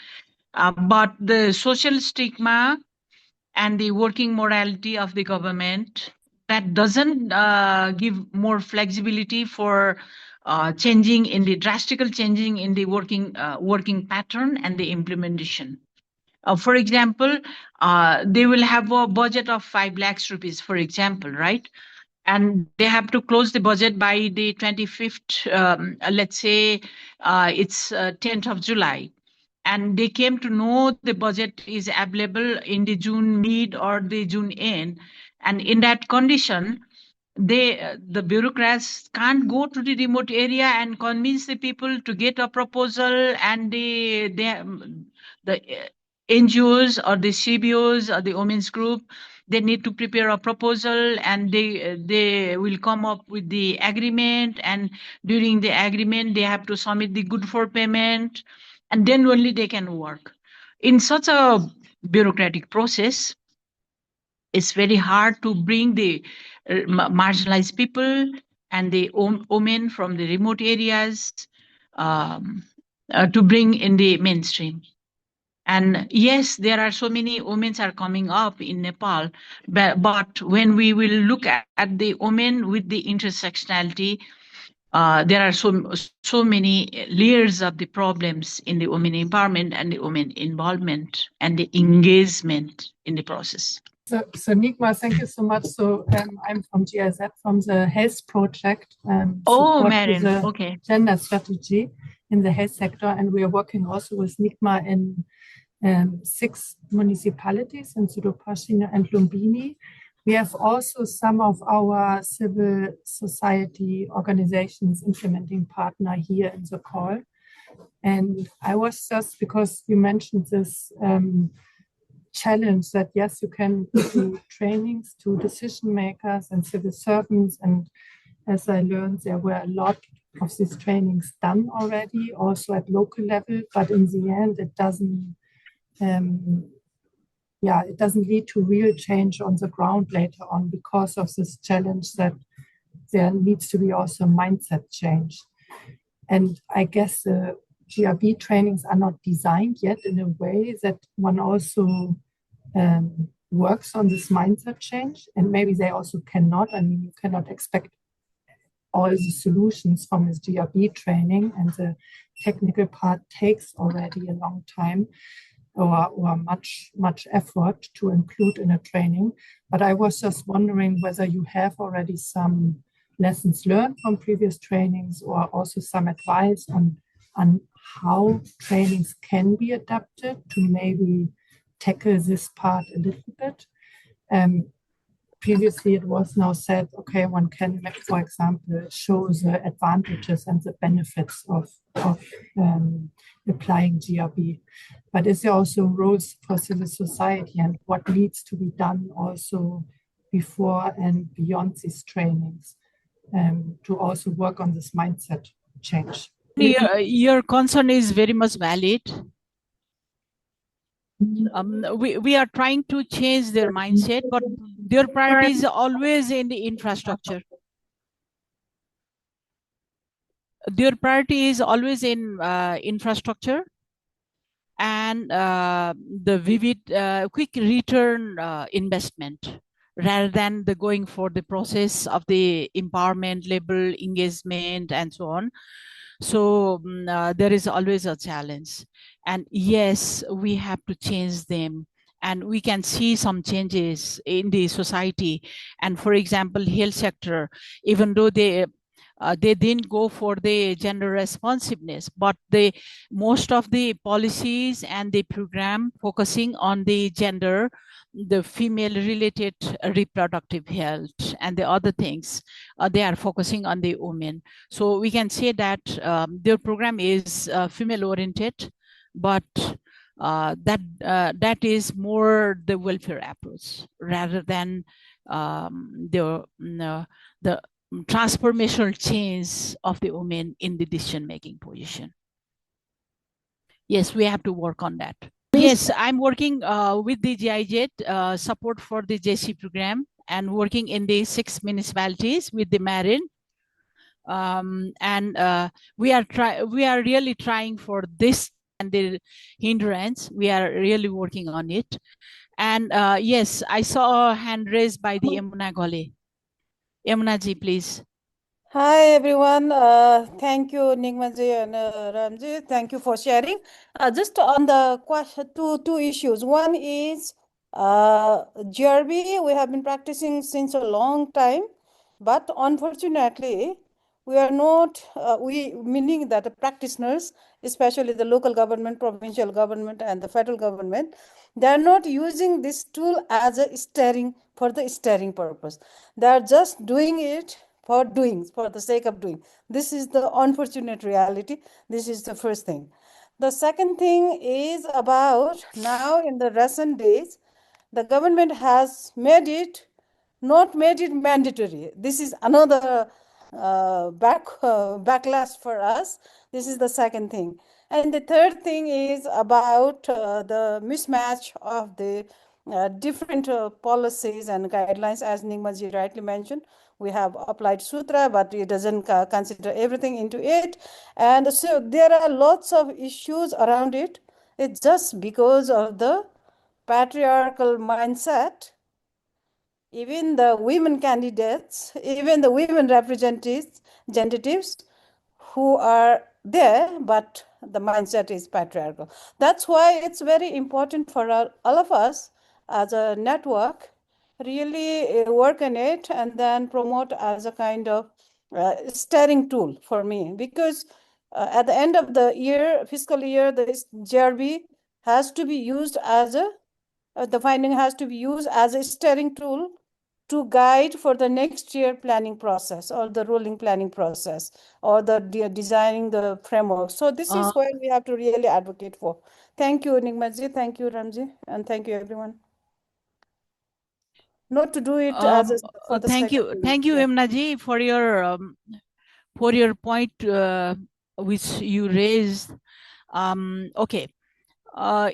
S3: But the social stigma and the working morality of the government, that doesn't give more flexibility for drastical changing in the working pattern and the implementation. For example, they will have a budget of 5 lakhs rupees, for example, right? And they have to close the budget by the 25th, let's say it's 10th of July. and they came to know the budget is available in the June mid or the June end. And in that condition, the bureaucrats can't go to the remote area and convince the people to get a proposal, and the NGOs or the CBOs or the women's group, they need to prepare a proposal, and they will come up with the agreement, and during the agreement they have to submit the good for payment, and then only they can work. In such a bureaucratic process, it's very hard to bring the marginalized people and the women from the remote areas to bring in the mainstream. And yes, there are so many women are coming up in Nepal, but when we will look at the women with the intersectionality, there are so many layers of the problems in the women empowerment and the women involvement and the engagement in the process.
S7: So Nigma, thank you so much. So I'm from GIZ, from the health project.
S3: Marion,
S7: the
S3: okay.
S7: Gender strategy in the health sector, and we are working also with Nigma in 6 municipalities in Sudopashina and Lumbini. We have also some of our civil society organizations implementing partner here in the call. And I was just, because you mentioned this challenge that yes, you can do trainings to decision makers and civil servants. And as I learned, there were a lot of these trainings done already, also at local level, but in the end, it doesn't it doesn't lead to real change on the ground later on because of this challenge that there needs to be also a mindset change. And I guess the GRB trainings are not designed yet in a way that one also works on this mindset change. And maybe they also cannot. I mean, you cannot expect all the solutions from this GRB training, and the technical part takes already a long time. Or much effort to include in a training. But I was just wondering whether you have already some lessons learned from previous trainings, or also some advice on how trainings can be adapted to maybe tackle this part a little bit. Previously, it was now said, okay, one can, for example, show the advantages and the benefits of applying GRB. But is there also roles for civil society, and what needs to be done also before and beyond these trainings to also work on this mindset change?
S3: Your concern is very much valid. We are trying to change their mindset, but their priority is always in the infrastructure. Their priority is always in infrastructure and the vivid quick return investment, rather than the going for the process of the empowerment level, engagement, and so on. So there is always a challenge. And yes, we have to change them. And we can see some changes in the society. And for example, health sector, even though they didn't go for the gender responsiveness, but most of the policies and the program focusing on the gender, the female related reproductive health and the other things, they are focusing on the women. So we can say that their program is female oriented, but that is more the welfare approach rather than the transformational change of the women in the decision-making position. Yes, we have to work on that. Yes, I'm working with the GIZ support for the JC program, and working in the 6 municipalities with the Marin. We are really trying for this and the hindrance. We are really working on it. And yes, I saw a hand raised by the Yamuna Gole. Yamuna ji, please.
S8: Hi everyone. Thank you, Nigmaji and Ramji. Thank you for sharing. Just on the question, two issues. One is GRB. We have been practicing since a long time, but unfortunately, we are not, meaning that the practitioners, especially the local government, provincial government, and the federal government, they are not using this tool as a steering for the steering purpose. They are just doing it for the sake of doing. This is the unfortunate reality. This is the first thing. The second thing is about now in the recent days, the government has not made it mandatory. This is another backlash for us. This is the second thing. And the third thing is about the mismatch of the different policies and guidelines, as Nigmaji rightly mentioned. We have applied Sutra, but it doesn't consider everything into it. And so there are lots of issues around it. It's just because of the patriarchal mindset. Even the women candidates, even the women representatives who are there, but the mindset is patriarchal. That's why it's very important for all of us as a network really work on it and then promote as a kind of steering tool for me, because at the end of the year, fiscal year, the GRB has to be used as the finding has to be used as a steering tool to guide for the next year planning process or the rolling planning process or the designing the framework. So this is where we have to really advocate for. Thank you, Nigmaji. Thank you, Ramji. And thank you, everyone. Not to do it as for the
S3: thank
S8: sake of
S3: you.
S8: doing
S3: Thank
S8: it.
S3: you,
S8: Yeah.
S3: Emnaji, for your point which you raised. Okay.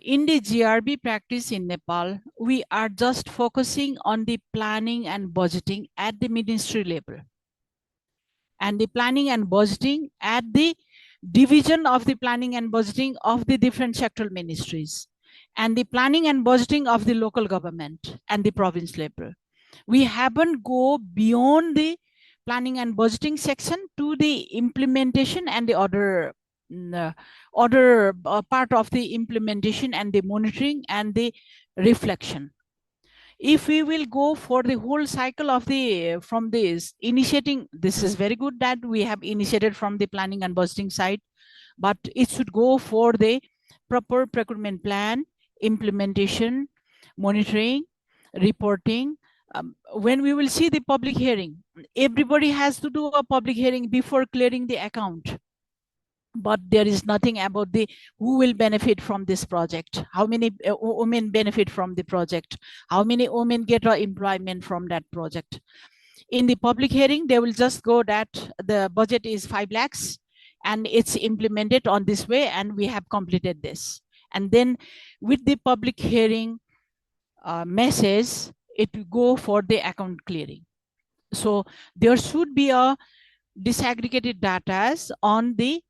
S3: In the GRB practice in Nepal, we are just focusing on the planning and budgeting at the ministry level, and the planning and budgeting at the division of the planning and budgeting of the different sectoral ministries, and the planning and budgeting of the local government and the province level. We haven't go beyond the planning and budgeting section to the implementation and the other part of the implementation and the monitoring and the reflection. If we will go for the whole cycle of from this initiating, this is very good that we have initiated from the planning and budgeting side, but it should go for the proper procurement plan, implementation, monitoring, reporting. When we will see the public hearing, everybody has to do a public hearing before clearing the account. But there is nothing about the who will benefit from this project, how many women benefit from the project, how many women get employment from that project. In the public hearing, they will just go that the budget is 5 lakhs and it's implemented on this way and we have completed this. And then with the public hearing message, it will go for the account clearing. So there should be a disaggregated data on the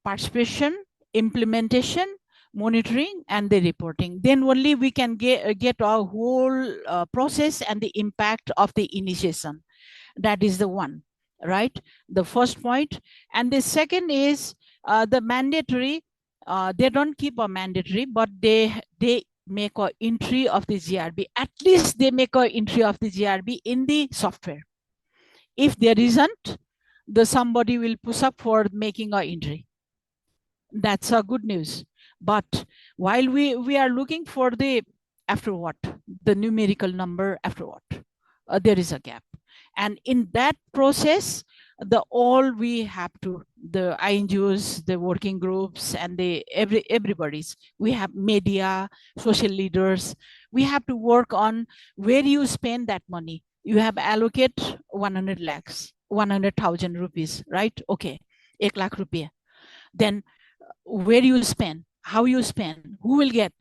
S3: participation, implementation, monitoring, and the reporting. Then only we can get a whole process and the impact of the initiation. That is the one, right? The first point. And the second is the mandatory. They don't keep a mandatory, but they make an entry of the GRB. At least they make an entry of the GRB in the software. If there isn't, somebody will push up for making an entry. That's a good news. But while we are looking for the after what, the numerical number after what, there is a gap. And in that process, we have to, the INGOs, the working groups, and everybody's, we have media, social leaders, we have to work on where you spend that money. You have allocate 100 lakhs, 100,000 rupees, right? Okay, 1 lakh rupiah. Then where you spend, how you spend, who will get.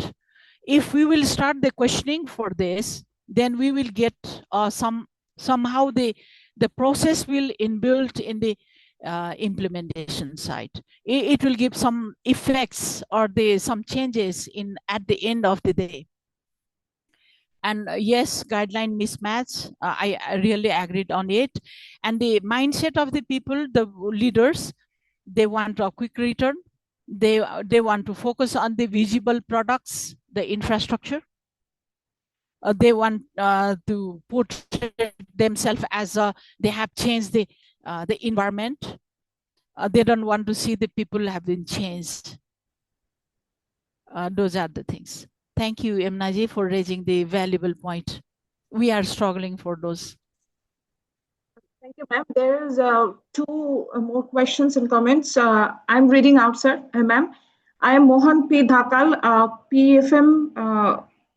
S3: If we will start the questioning for this, then we will get somehow the process will inbuilt in the implementation side. It will give some effects or some changes at the end of the day. And yes, guideline mismatch, I really agreed on it. And the mindset of the people, the leaders, they want a quick return. They want to focus on the visible products, the infrastructure. They want to put themselves as they have changed the the environment. They don't want to see the people have been changed. Those are the things. Thank you, Emnaji, for raising the valuable point. We are struggling for those.
S1: Thank you, ma'am. There is two more questions and comments. I'm reading out, sir, ma'am. I am Mohan P. Dhakal,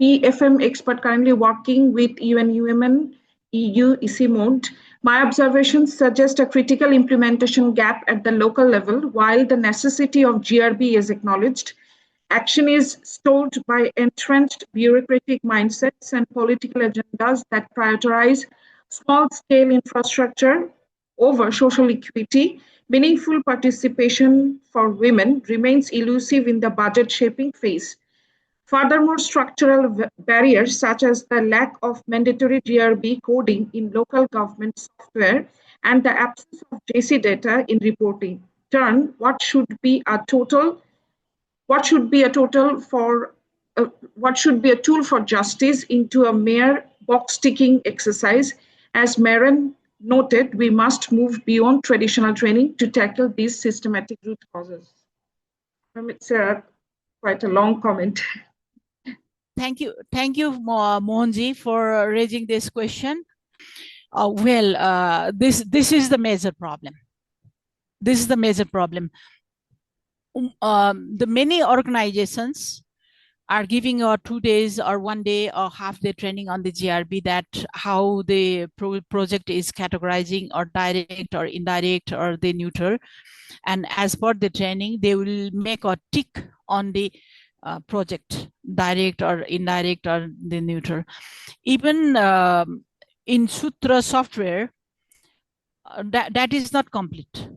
S1: PFM expert currently working with UN EU EC mode. My observations suggest a critical implementation gap at the local level. While the necessity of GRB is acknowledged, action is stalled by entrenched bureaucratic mindsets and political agendas that prioritize small-scale infrastructure over social equity. Meaningful participation for women remains elusive in the budget shaping phase. Furthermore, structural barriers such as the lack of mandatory GRB coding in local government software and the absence of JC data in reporting turn what should be a tool for justice into a mere box-ticking exercise. As Maren noted, we must move beyond traditional training to tackle these systematic root causes. It's quite a long comment.
S3: Thank you, Mohanji, for raising this question. This is the major problem. This is the major problem. The many organizations are giving 2 days or 1 day or half day training on the GRB, that how the project is categorizing or direct or indirect or the neutral. And as per the training, they will make a tick on the project, direct or indirect or the neutral. Even in Sutra software, that is not complete.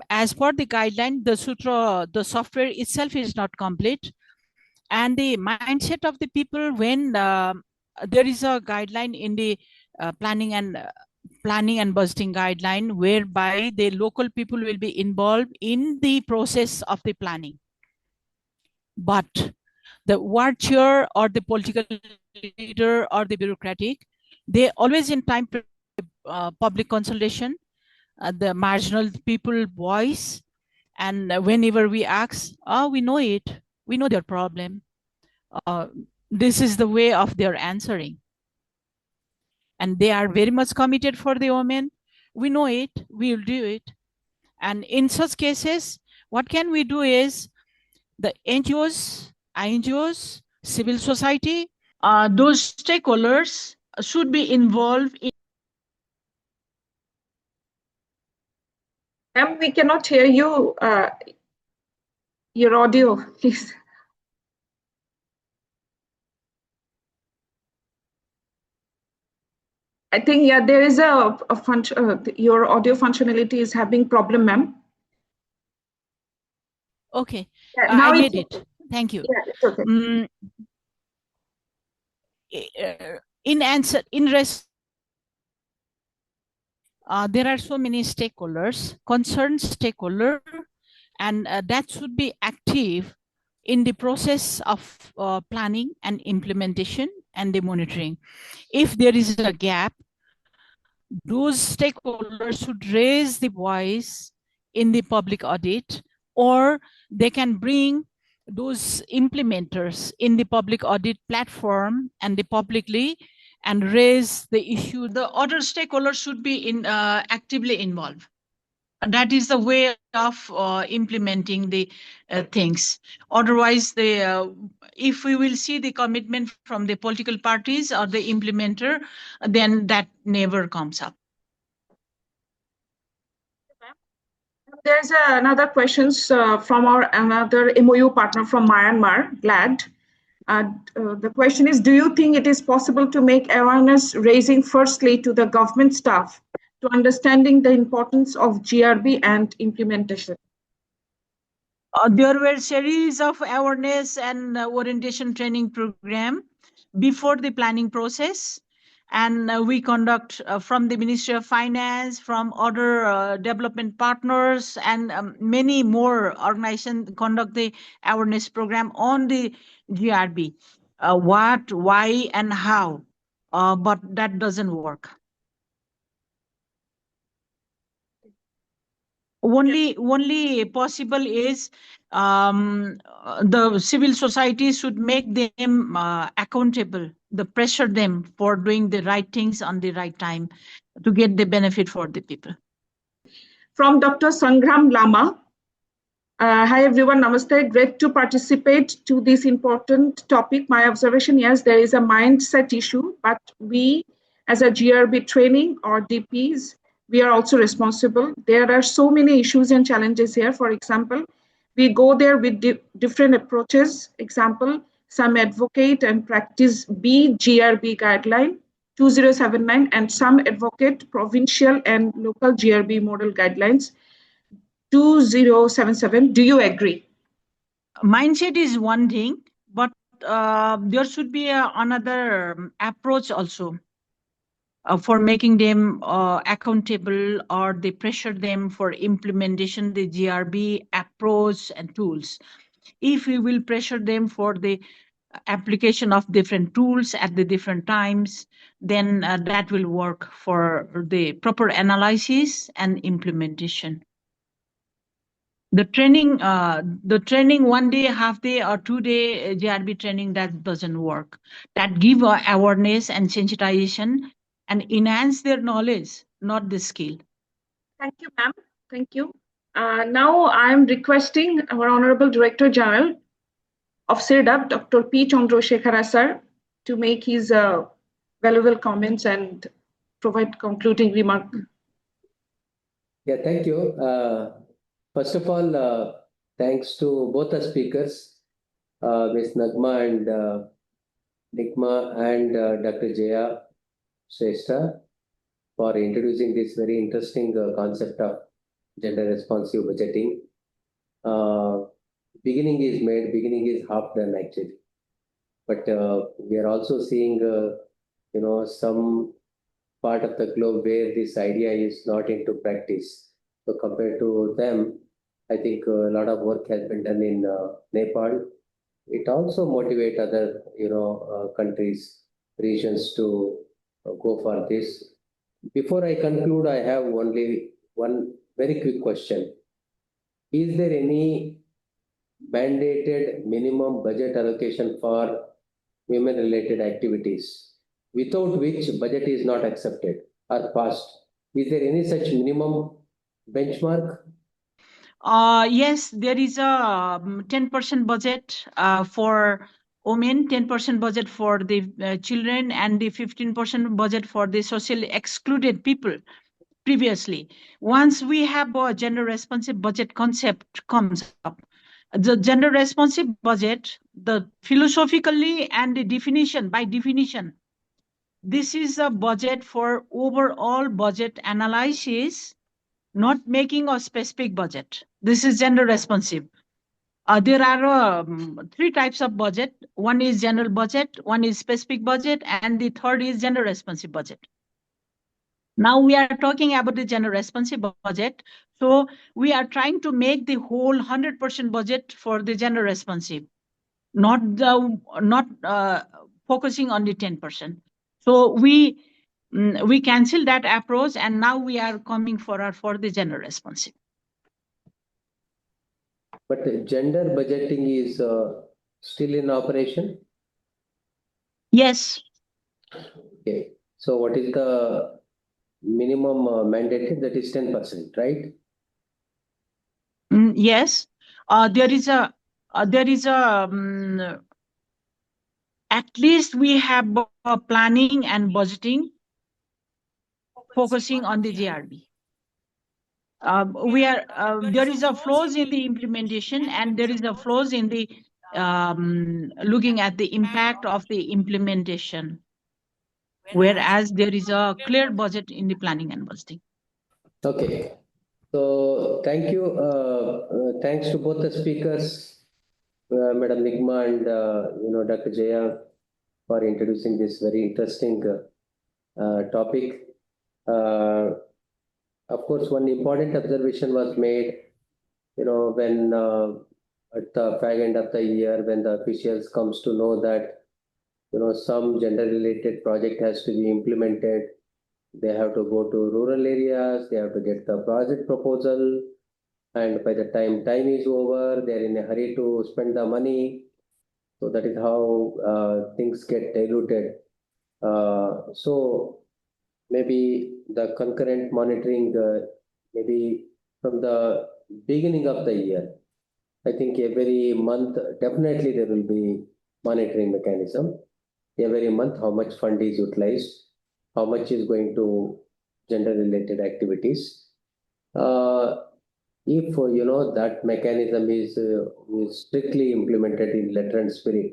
S3: As per the guideline, the Sutra, the software itself is not complete. And the mindset of the people when there is a guideline in the planning and budgeting guideline whereby the local people will be involved in the process of the planning. But the ward chair or the political leader or the bureaucratic, they always in time public consultation, the marginal people voice, and whenever we ask, we know it, we know their problem. This is the way of their answering. And they are very much committed for the women. We know it, we will do it. And in such cases, what can we do is the NGOs, INGOs, civil society, those stakeholders should be involved in.
S1: Ma'am, we cannot hear you. Your audio, please. I think, yeah, there is a function, your audio functionality is having problem, ma'am.
S3: Okay,
S1: now
S3: I made it. Thank you.
S1: Yeah, it's okay.
S3: There are so many stakeholders, concerned stakeholder, and that should be active in the process of planning and implementation and the monitoring. If there is a gap, those stakeholders should raise the voice in the public audit, or they can bring those implementers in the public audit platform and the publicly and raise the issue. The other stakeholders should be actively involved. And that is the way of implementing the things. Otherwise, if we will see the commitment from the political parties or the implementer, then that never comes up.
S1: There's another question from another MOU partner from Myanmar, GLAD. The question is, do you think it is possible to make awareness raising firstly to the government staff to understanding the importance of GRB and implementation?
S3: There were series of awareness and orientation training program before the planning process. And we conduct from the Ministry of Finance, from other development partners, and many more organizations conduct the awareness program on the GRB. What, why, and how, but that doesn't work. only possible is the civil society should make them accountable, pressure them for doing the right things on the right time to get the benefit for the people.
S1: From Dr. Sangram Lama. Hi everyone, namaste. Great to participate to this important topic. My observation, yes, there is a mindset issue, but we as a GRB training or DPs, we are also responsible. There are so many issues and challenges here. For example, we go there with different approaches. Example, some advocate and practice GRB guideline 2079 and some advocate provincial and local GRB model guidelines 2077. Do you agree?
S3: Mindset is one thing, but there should be another approach also for making them accountable, or they pressure them for implementation, the GRB approach and tools. If we will pressure them for the application of different tools at the different times, then that will work for the proper analysis and implementation. The training 1 day, half day, or 2 day GRB training, that doesn't work. That give awareness and sensitization and enhance their knowledge, not the skill.
S1: Thank you, ma'am. Thank you. Now I'm requesting our Honorable Director General of CIRDAP, Dr. P. Chandrasekhara sir, to make his valuable comments and provide concluding remark.
S2: Yeah, thank you. First of all, thanks to both the speakers, Ms. Nagma and Nikma and Dr. Jaya Shrestha, for introducing this very interesting concept of gender-responsive budgeting. Beginning is made, beginning is half done actually. But we are also seeing, some part of the globe where this idea is not into practice. So compared to them, I think a lot of work has been done in Nepal. It also motivates other, countries, regions to go for this. Before I conclude, I have only one very quick question. Is there any mandated minimum budget allocation for women-related activities, without which budget is not accepted or passed? Is there any such minimum benchmark?
S3: Yes, there is a 10% budget for women, 10% budget for the children, and the 15% budget for the socially excluded people previously. Once we have a gender-responsive budget concept comes up, the gender-responsive budget, the philosophically and the definition, by definition, this is a budget for overall budget analysis, not making a specific budget. This is gender responsive. There are 3 types of budget. One is general budget, one is specific budget, and the third is gender responsive budget. Now we are talking about the gender responsive budget. So we are trying to make the whole 100% budget for the gender responsive, not focusing on the 10%. So we cancel that approach, and now we are coming for the gender responsive.
S2: But the gender budgeting is still in operation?
S3: Yes.
S2: Okay. So what is the minimum mandated? That is 10%, right?
S3: Yes. There is a at least we have planning and budgeting focusing on the GRB. There is a flaws in the implementation, and there is a flaws in the looking at the impact of the implementation, whereas there is a clear budget in the planning and budgeting.
S2: Okay. So thank you. Thanks to both the speakers, Madam Nigma and Dr. Jaya, for introducing this very interesting topic. Of course, one important observation was made, when at the fag end of the year, when the officials comes to know that, some gender-related project has to be implemented, they have to go to rural areas, they have to get the project proposal, and by the time is over, they're in a hurry to spend the money. So that is how things get diluted. So maybe the concurrent monitoring, maybe from the beginning of the year, I think every month, definitely there will be monitoring mechanism. Every month, how much fund is utilized, how much is going to gender-related activities. If that mechanism is strictly implemented in letter and spirit,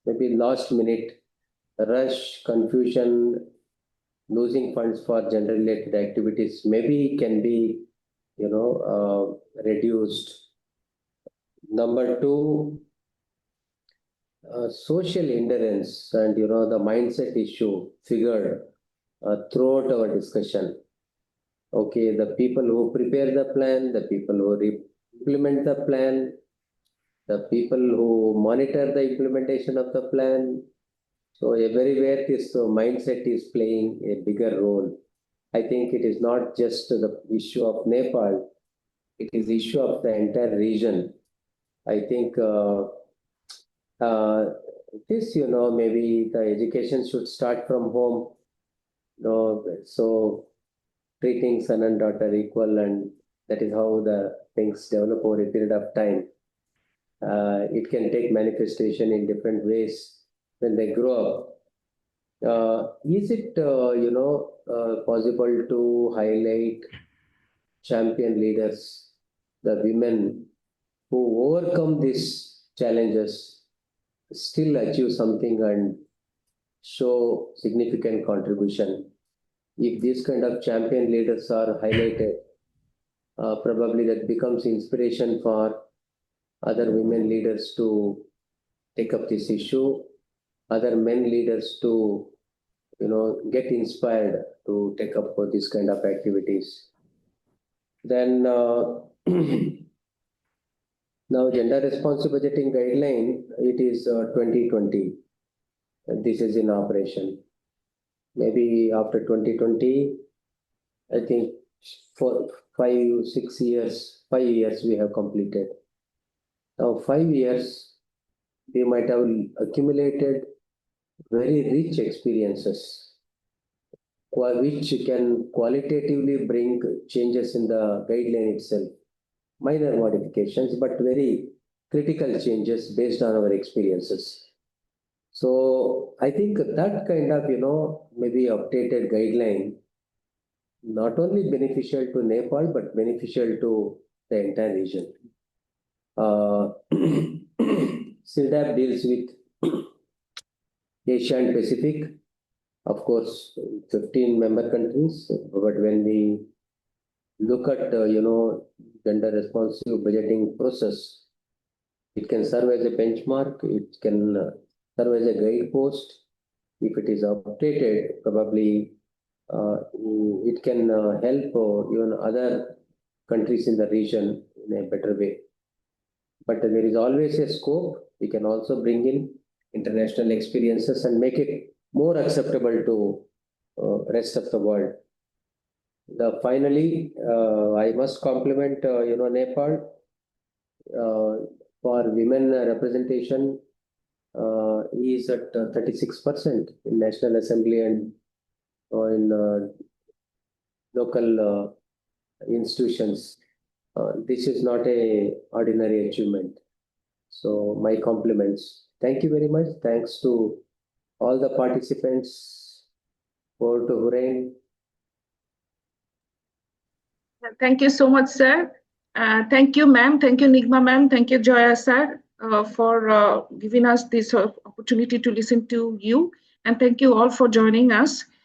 S2: maybe last minute rush, confusion, losing funds for gender-related activities maybe can be reduced. Number two, social endurance and the mindset issue figured throughout our discussion. Okay, the people who prepare the plan, the people who implement the plan, the people who monitor the implementation of the plan. So everywhere this mindset is playing a bigger role. I think it is not just the issue of Nepal, it is the issue of the entire region. I think this, maybe the education should start from home. So treating son and daughter equal, and that is how the things develop over a period of time. It can take manifestation in different ways when they grow up. Is it, possible to highlight champion leaders, the women who overcome these challenges, still achieve something and show significant contribution? If these kind of champion leaders are highlighted, probably that becomes inspiration for other women leaders to take up this issue, other men leaders to, get inspired to take up for this kind of activities. Then now Gender-Responsive Budgeting Guideline, it is 2020. This is in operation. Maybe after 2020, I think for 5 years we have completed. Now 5 years, we might have accumulated very rich experiences, which can qualitatively bring changes in the guideline itself. Minor modifications, but very critical changes based on our experiences. So I think that kind of, maybe updated guideline, not only beneficial to Nepal, but beneficial to the entire region. CIRDAP deals with Asia and Pacific, of course, 15 member countries, but when we look at, gender-responsive budgeting process, it can serve as a benchmark, it can serve as a guidepost. If it is updated, probably it can help even other countries in the region in a better way. But there is always a scope. We can also bring in international experiences and make it more acceptable to rest of the world. Finally, I must compliment Nepal for women representation is at 36% in National Assembly and in local institutions. This is not a ordinary achievement. So my compliments. Thank you very much. Thanks to all the participants. Over to Hurain.
S1: Thank you so much, sir. Thank you, ma'am. Thank you, Nigma ma'am. Thank you, Joya sir, for giving us this opportunity to listen to you. And thank you all for joining us.